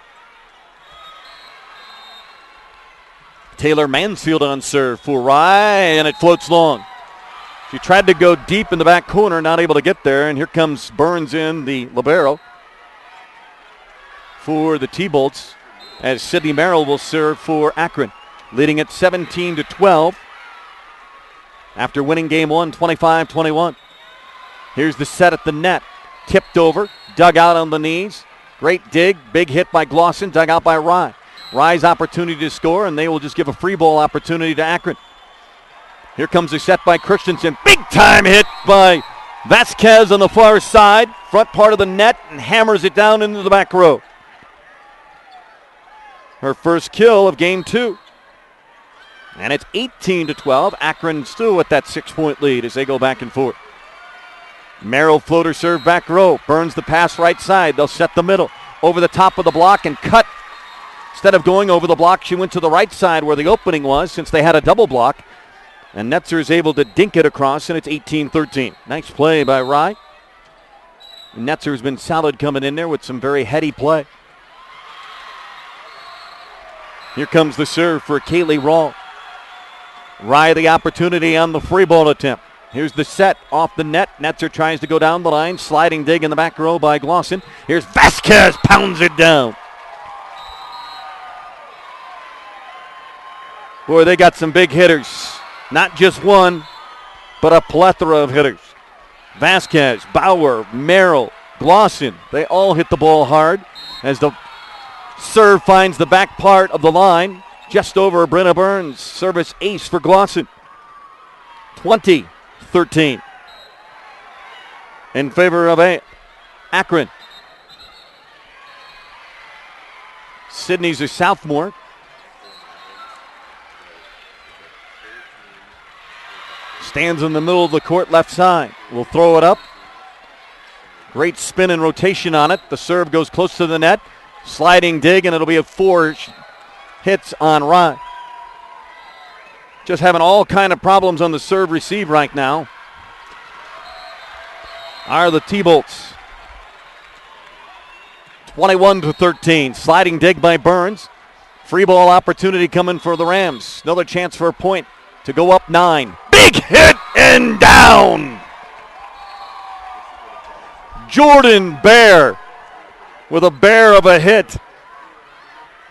Speaker 1: Taylor Mansfield on serve for Rye, and it floats long. She tried to go deep in the back corner, not able to get there, and here comes Burns in, the libero, for the T-Bolts, as Sydney Merrill will serve for Akron, leading at 17-12. After winning game 1, 25-21. Here's the set at the net. Tipped over, dug out on the knees. Great dig, big hit by Glosson, dug out by Rye. Rye's opportunity to score, and they will just give a free ball opportunity to Akron. Here comes a set by Christensen. Big time hit by Vasquez on the far side. Front part of the net, and hammers it down into the back row. Her first kill of game 2. And it's 18-12. Akron still with that 6-point lead as they go back and forth. Merrill floater serve back row. Burns the pass right side. They'll set the middle. Over the top of the block and cut. Instead of going over the block, she went to the right side where the opening was, since they had a double block. And Netzer is able to dink it across, and it's 18-13. Nice play by Rye. Netzer's been solid coming in there with some very heady play. Here comes the serve for Kaylee Rawl. Rye the opportunity on the free ball attempt. Here's the set off the net. Netzer tries to go down the line. Sliding dig in the back row by Glosson. Here's Vasquez, pounds it down. Boy, they got some big hitters. Not just one, but a plethora of hitters. Vasquez, Bauer, Merrill, Glosson, they all hit the ball hard as the serve finds the back part of the line. Just over Brenna Burns. Service ace for Glosson. 20-13. In favor of Akron. Sydney's a sophomore. Stands in the middle of the court left side. Will throw it up. Great spin and rotation on it. The serve goes close to the net. Sliding dig, and it'll be a 4 hits on Rye. Just having all kind of problems on the serve receive right now are the T-Bolts. 21-13. Sliding dig by Burns. Free ball opportunity coming for the Rams. Another chance for a point to go up 9. Big hit and down. Jordan Bear with a bear of a hit.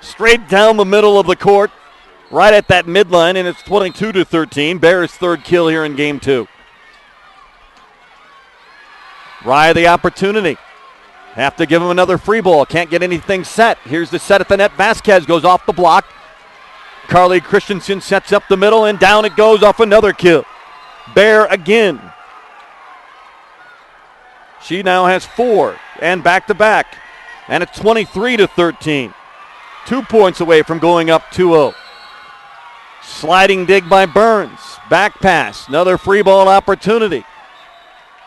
Speaker 1: Straight down the middle of the court, right at that midline, and it's 22-13. Bear's third kill here in game 2. Rye the opportunity. Have to give him another free ball. Can't get anything set. Here's the set at the net. Vasquez goes off the block. Carly Christensen sets up the middle, and down it goes off another kill. Bear again. She now has 4 and back-to-back. And it's 23-13. 2 points away from going up 2-0. Sliding dig by Burns. Back pass. Another free ball opportunity.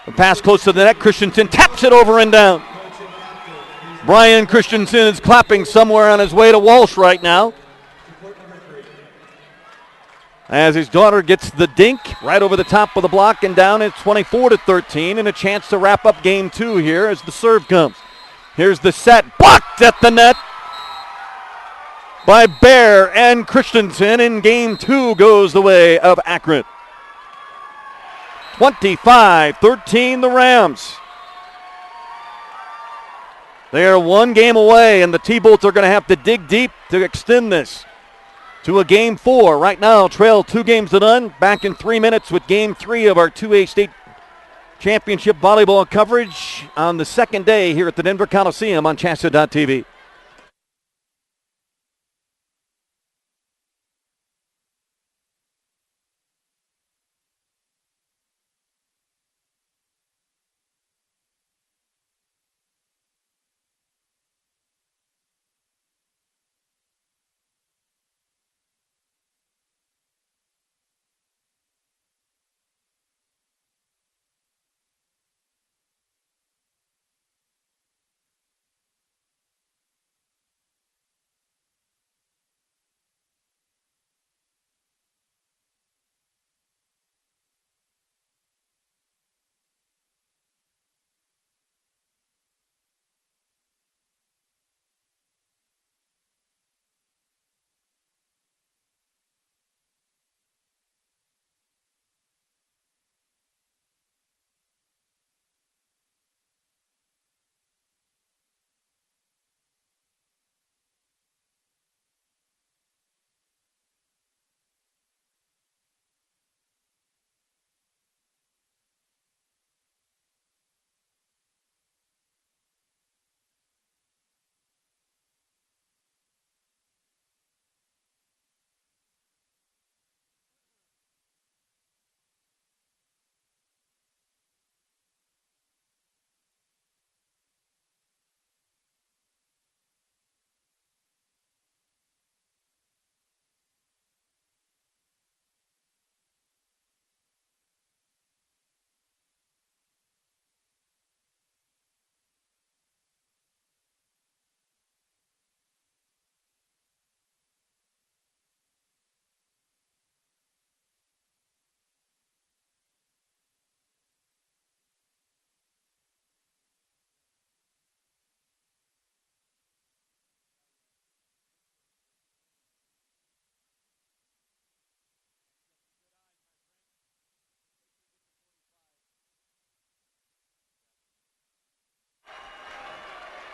Speaker 1: The pass close to the net. Christensen taps it over and down. Brian Christensen is clapping somewhere on his way to Walsh right now, as his daughter gets the dink right over the top of the block and down. It's 24-13 and a chance to wrap up game 2 here as the serve comes. Here's the set, blocked at the net by Bear, and Christensen in game 2 goes the way of Akron. 25-13 the Rams. They are 1 game away, and the T-Bolts are going to have to dig deep to extend this to a game 4. Right now, trail 2 games to none. Back in 3 minutes with game 3 of our 2A state championship volleyball coverage on the second day here at the Denver Coliseum on CHSAA.tv.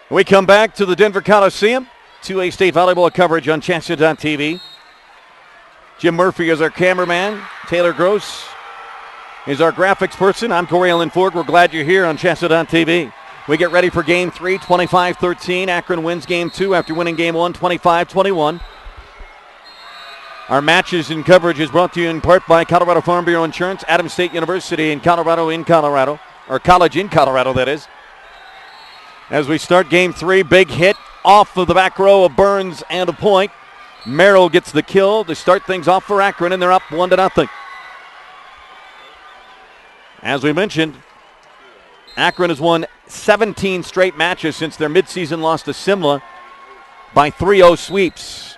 Speaker 1: We come back to the Denver Coliseum. 2A state volleyball coverage on CHSAA.tv. Jim Murphy is our cameraman. Taylor Gross is our graphics person. I'm Corey Allen Ford. We're glad you're here on CHSAA.tv. We get ready for game 3, 25-13. Akron wins game 2 after winning game 1, 25-21. Our matches and coverage is brought to you in part by Colorado Farm Bureau Insurance, Adams State University in Colorado, or College in Colorado, that is. As we start game 3, big hit off of the back row of Burns and a point. Merrill gets the kill to start things off for Akron, and they're up 1-0. As we mentioned, Akron has won 17 straight matches since their midseason loss to Simla by 3-0 sweeps.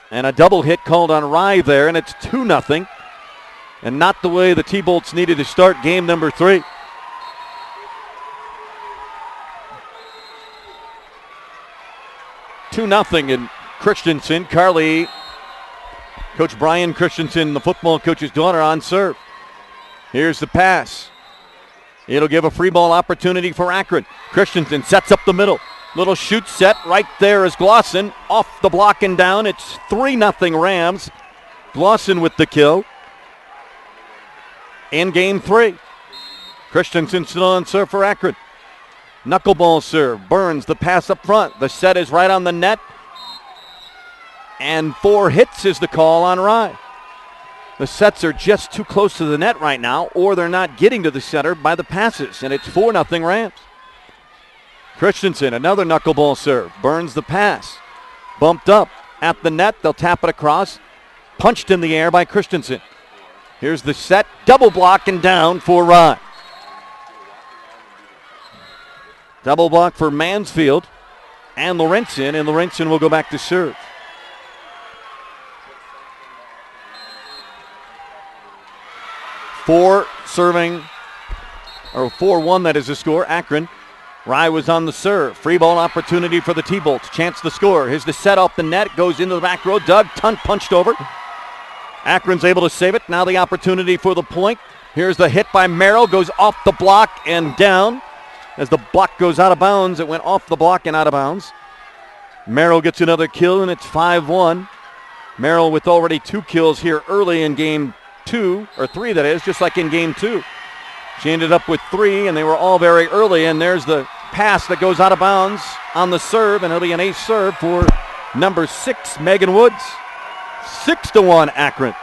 Speaker 1: And a double hit called on Rye there, and it's 2-0. And not the way the T-Bolts needed to start game number 3. Nothing, and Christensen, Carly, Coach Brian Christensen, the football coach's daughter, on serve. Here's the pass. It'll give a free ball opportunity for Akron. Christensen sets up the middle. Little shoot set right there is Glosson. Off the block and down. It's 3-0 Rams. Glosson with the kill. In game 3. Christensen still on serve for Akron. Knuckleball serve. Burns the pass up front. The set is right on the net. And 4 hits is the call on Rye. The sets are just too close to the net right now, or they're not getting to the center by the passes, and it's 4-0 Rams. Christensen, another knuckleball serve, burns the pass. Bumped up at the net, they'll tap it across. Punched in the air by Christensen. Here's the set, double block and down for Rye. Double block for Mansfield and Lorenzen will go back to serve. 4-1 that is the score. Akron. Rye was on the serve. Free ball opportunity for the T-Bolts. Chance to score. Here's the set off the net. Goes into the back row. Doug Tunt punched over. Akron's able to save it. Now the opportunity for the point. Here's the hit by Merrill. Goes off the block and down. As the block goes out of bounds, it went off the block and out of bounds. Merrill gets another kill, and it's 5-1. Merrill with already 2 kills here early in game 2, or 3 that is, just like in game 2. She ended up with 3, and they were all very early, and there's the pass that goes out of bounds on the serve, and it'll be an ace serve for number 6, Megan Woods. 6-1 Akron.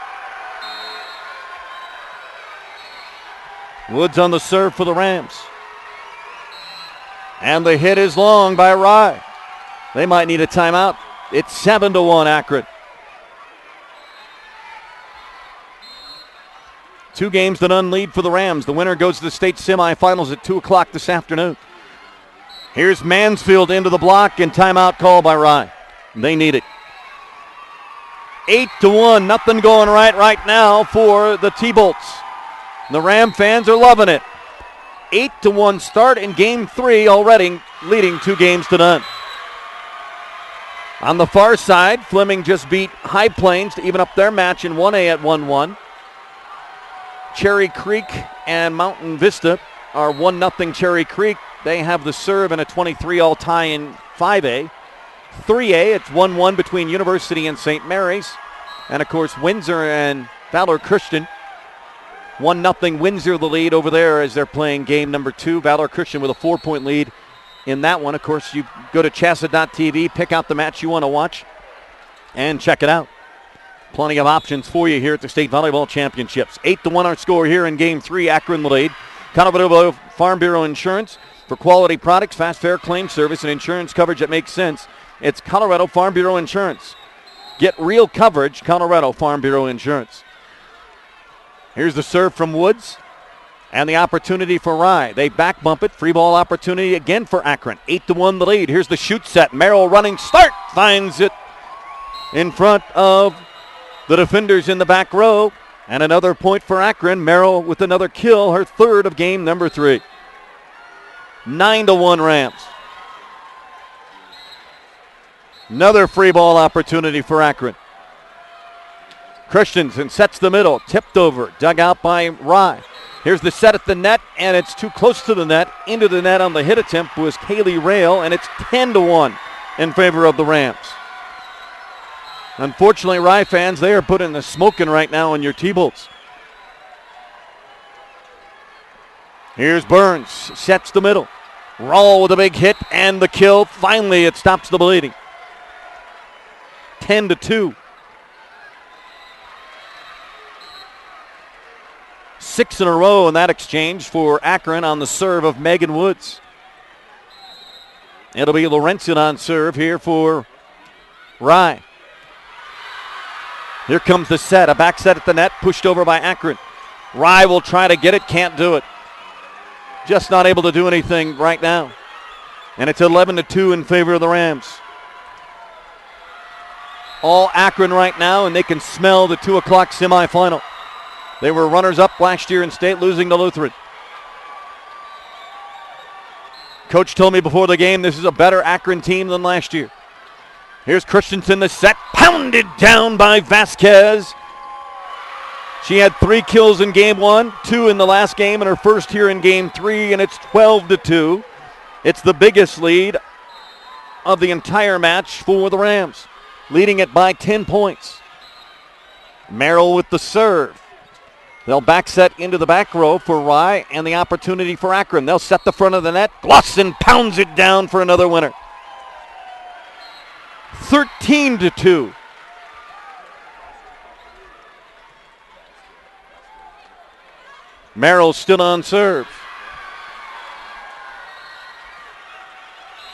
Speaker 1: Woods on the serve for the Rams. And the hit is long by Rye. They might need a timeout. It's 7-1 Akron. 2 games to none lead for the Rams. The winner goes to the state semifinals at 2 o'clock this afternoon. Here's Mansfield into the block and timeout call by Rye. They need it. 8-1, nothing going right now for the T-Bolts. The Ram fans are loving it. 8-1 start in game 3 already, leading 2 games to none. On the far side, Fleming just beat High Plains to even up their match in 1A at 1-1. Cherry Creek and Mountain Vista are 1-0 Cherry Creek. They have the serve and a 23-all tie in 5A. 3A, it's 1-1 between University and St. Mary's. And, of course, Windsor and Valor Christian. 1-0 Windsor the lead over there as they're playing game number 2. Valor Christian with a 4-point lead in that one. Of course, you go to CHSAA.tv, pick out the match you want to watch, and check it out. Plenty of options for you here at the State Volleyball Championships. 8-1 our score here in game 3. Akron the lead. Colorado Farm Bureau Insurance. For quality products, fast, fair claim service, and insurance coverage that makes sense, it's Colorado Farm Bureau Insurance. Get real coverage, Colorado Farm Bureau Insurance. Here's the serve from Woods and the opportunity for Rye. They back bump it. Free ball opportunity again for Akron. 8-1 the lead. Here's the shoot set. Merrill running start. Finds it in front of the defenders in the back row. And another point for Akron. Merrill with another kill, her 3rd of game number 3. 9-1 Rams. Another free ball opportunity for Akron. Christensen sets the middle, tipped over, dug out by Rye. Here's the set at the net, and it's too close to the net. Into the net on the hit attempt was Kaylee Rail, and it's 10-1 in favor of the Rams. Unfortunately, Rye fans, they are putting the smoking right now on your T-Bolts. Here's Burns, sets the middle. Rawl with a big hit and the kill. Finally, it stops the bleeding. 10-2. 6 in a row in that exchange for Akron on the serve of Megan Woods. It'll be Lorenzen on serve here for Rye. Here comes the set, a back set at the net, pushed over by Akron. Rye will try to get it, can't do it. Just not able to do anything right now. And it's 11-2 in favor of the Rams. All Akron right now, and they can smell the 2 o'clock semifinal. They were runners-up last year in state, losing to Lutheran. Coach told me before the game this is a better Akron team than last year. Here's Christensen, the set, pounded down by Vasquez. She had 3 kills in game 1, 2 in the last game, and her first here in game 3, and it's 12-2. It's the biggest lead of the entire match for the Rams, leading it by 10 points. Merrill with the serve. They'll back set into the back row for Rye and the opportunity for Akron. They'll set the front of the net. Glosson pounds it down for another winner. 13-2 Merrill still on serve.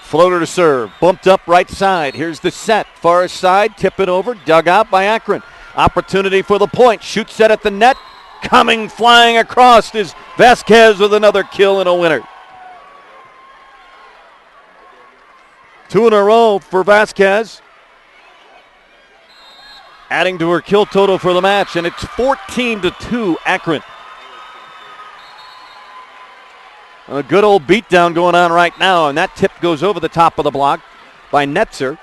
Speaker 1: Floater to serve. Bumped up right side. Here's the set. Far side. Tip it over. Dug out by Akron. Opportunity for the point. Shoot set at the net. Coming flying across is Vasquez with another kill and a winner. 2 in a row for Vasquez. Adding to her kill total for the match, and it's 14-2 Akron. A good old beatdown going on right now, and that tip goes over the top of the block by Netzer,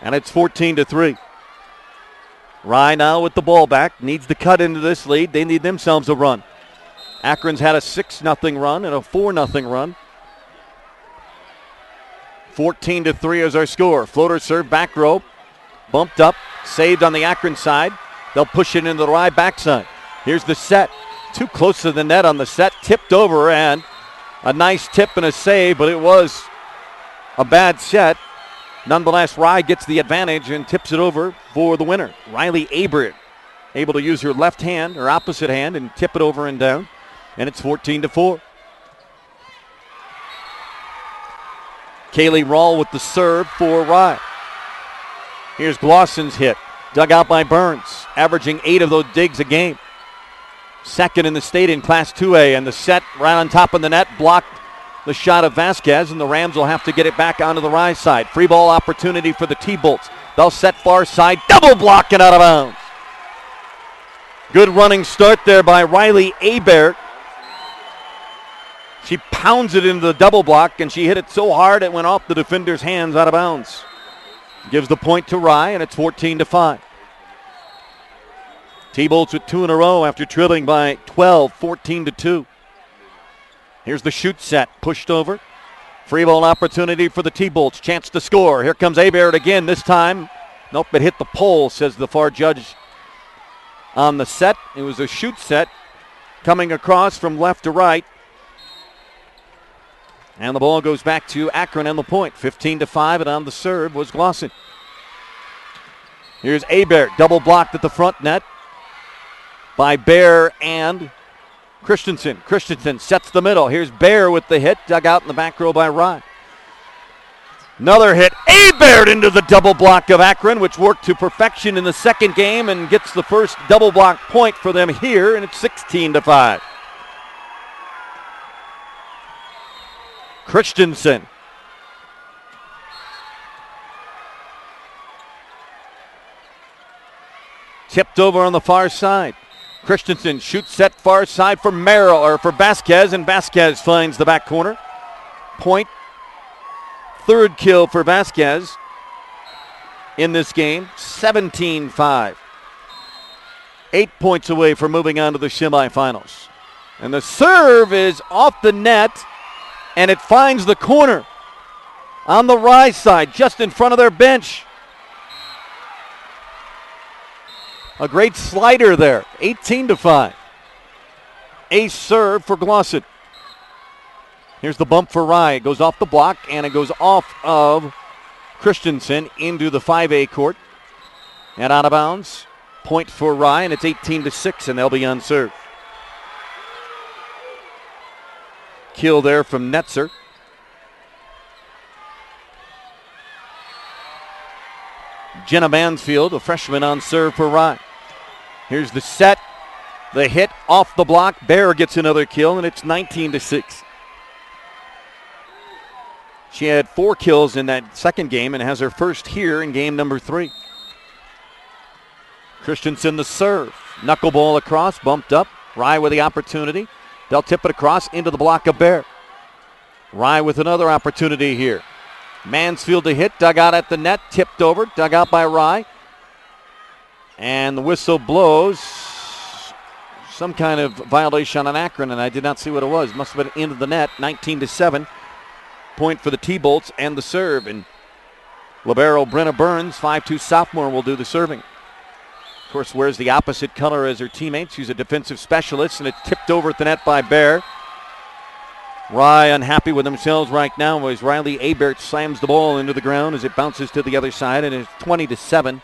Speaker 1: and it's 14-3. Rye now with the ball back, needs to cut into this lead. They need themselves a run. Akron's had a 6-0 run and a 4-0 run. 14-3 is our score. Floater serve, back row, bumped up, saved on the Akron side. They'll push it into the Rye backside. Here's the set. Too close to the net on the set, tipped over, and a nice tip and a save, but it was a bad set. Nonetheless, Rye gets the advantage and tips it over for the winner. Riley Abert able to use her left hand, her opposite hand, and tip it over and down. And it's 14-4. Kaylee Rawl with the serve for Rye. Here's Glossen's hit. Dug out by Burns, averaging 8 of those digs a game. Second in the state in Class 2A, and the set right on top of the net blocked the shot of Vasquez, and the Rams will have to get it back onto the Rye side. Free ball opportunity for the T-Bolts. They'll set far side, double block and out of bounds. Good running start there by Riley Abert. She pounds it into the double block, and she hit it so hard it went off the defender's hands out of bounds. Gives the point to Rye, and it's 14-5. T-Bolts with 2 in a row after trailing by 12, 14-2. Here's the shoot set, pushed over. Free ball opportunity for the T-Bolts, chance to score. Here comes Abert again, this time. Nope, it hit the pole, says the far judge on the set. It was a shoot set coming across from left to right. And the ball goes back to Akron and the point, 15-5, and on the serve was Glossen. Here's Abert, double blocked at the front net by Bear and Christensen. Christensen sets the middle. Here's Bear with the hit, dug out in the back row by Rye. Another hit, Abert into the double block of Akron, which worked to perfection in the second game and gets the first double block point for them here, and it's 16-5. Christensen. Tipped over on the far side. Christensen shoots set far side for Merrill, or for Vasquez, and Vasquez finds the back corner. Point. Third kill for Vasquez in this game, 17-5. 8 points away from moving on to the semifinals. And the serve is off the net, and it finds the corner on the Rye side, just in front of their bench. A great slider there, 18-5. Ace serve for Glossen. Here's the bump for Rye. It goes off the block, and it goes off of Christensen into the 5A court. And out of bounds. Point for Rye, and it's 18-6, and they'll be on serve. Kill there from Netzer. Jenna Mansfield, a freshman, on serve for Rye. Here's the set. The hit off the block. Bear gets another kill, and it's 19-6. She had 4 kills in that second game and has her first here in game number 3. Christensen the serve. Knuckleball across, bumped up. Rye with the opportunity. They'll tip it across into the block of Bear. Rye with another opportunity here. Mansfield to hit, dug out at the net, tipped over, dug out by Rye. And the whistle blows. Some kind of violation on Akron, and I did not see what it was. Must have been into the net, 19-7. Point for the T-Bolts and the serve. And libero Brenna Burns, 5'2" sophomore, will do the serving. Of course, wears the opposite color as her teammates. She's a defensive specialist, and it's tipped over at the net by Bear. Rye unhappy with themselves right now as Riley Abert slams the ball into the ground as it bounces to the other side, and it's 20-7.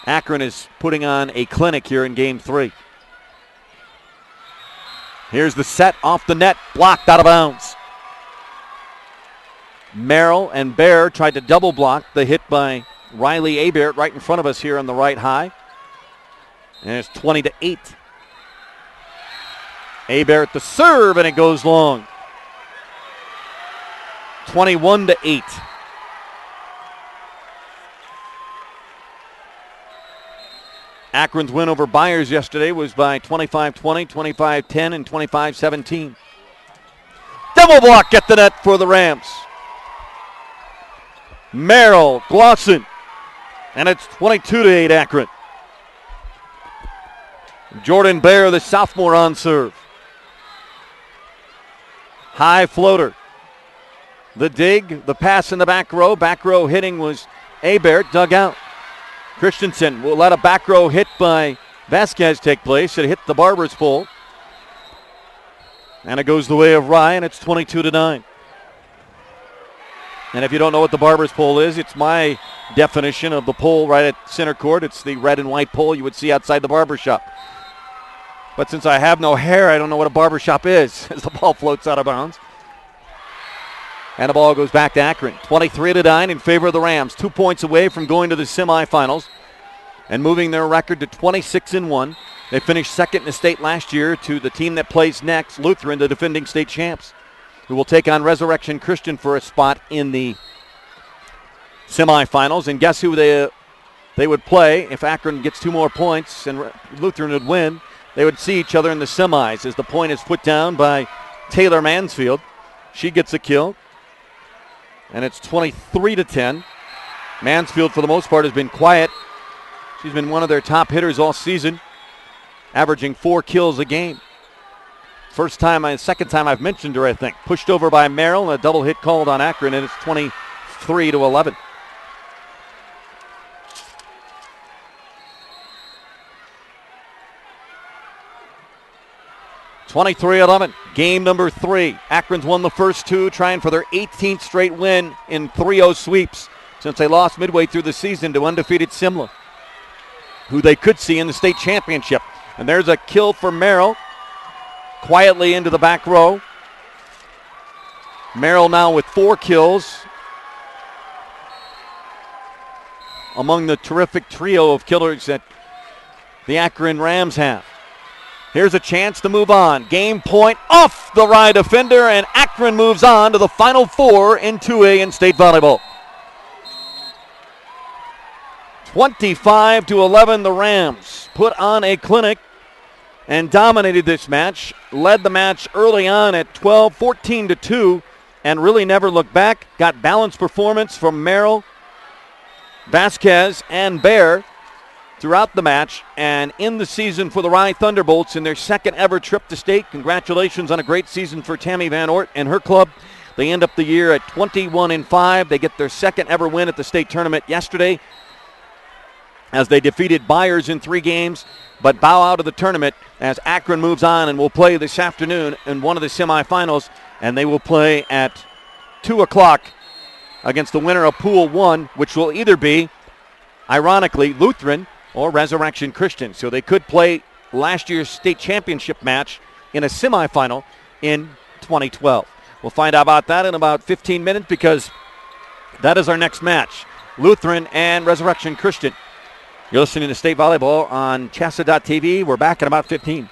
Speaker 1: Akron is putting on a clinic here in game 3. Here's the set off the net, blocked out of bounds. Merrill and Bear tried to double block the hit by Riley Abert right in front of us here on the right high. And it's 20-8. Abert the serve, and it goes long. 21-8. Akron's win over Byers yesterday was by 25-20, 25-10, and 25-17. Double block at the net for the Rams. Merrill, Glosson, and it's 22-8 Akron. Jordan Bear, the sophomore, on serve. High floater. The dig, the pass in the back row. Back row hitting was Abert, dug out. Christensen will let a back row hit by Vasquez take place. It hit the barber's pole. And it goes the way of Ryan. It's 22-9. And if you don't know what the barber's pole is, it's my definition of the pole right at center court. It's the red and white pole you would see outside the barber shop. But since I have no hair, I don't know what a barber shop is as the ball floats out of bounds. And the ball goes back to Akron. 23-9 in favor of the Rams. 2 points away from going to the semifinals and moving their record to 26-1. They finished second in the state last year to the team that plays next, Lutheran, the defending state champs, who will take on Resurrection Christian for a spot in the semifinals. And guess who they would play if Akron gets 2 more points and Lutheran would win? They would see each other in the semis as the point is put down by Taylor Mansfield. She gets a kill. And it's 23-10. Mansfield, for the most part, has been quiet. She's been one of their top hitters all season, averaging 4 kills a game. Second time I've mentioned her, I think. Pushed over by Merrill, and a double hit called on Akron, and it's 23-11. Game number 3. Akron's won the first 2, trying for their 18th straight win in 3-0 sweeps since they lost midway through the season to undefeated Simla, who they could see in the state championship. And there's a kill for Merrill, quietly into the back row. Merrill now with 4 kills among the terrific trio of killers that the Akron Rams have. Here's a chance to move on. Game point off the right defender, and Akron moves on to the Final Four in 2A in state volleyball. 25-11, the Rams put on a clinic and dominated this match. Led the match early on at 14-2, and really never looked back. Got balanced performance from Merrill, Vasquez, and Bear throughout the match, and in the season for the Rye Thunderbolts in their second ever trip to state. Congratulations on a great season for Tammy Van Ort and her club. They end up the year at 21-5. They get their second ever win at the state tournament yesterday as they defeated Byers in 3 games, but bow out of the tournament as Akron moves on and will play this afternoon in one of the semifinals, and they will play at 2 o'clock against the winner of Pool 1, which will either be, ironically, Lutheran or Resurrection Christian. So they could play last year's state championship match in a semifinal in 2012. We'll find out about that in about 15 minutes because that is our next match, Lutheran and Resurrection Christian. You're listening to State Volleyball on CHSAA.tv. We're back in about 15.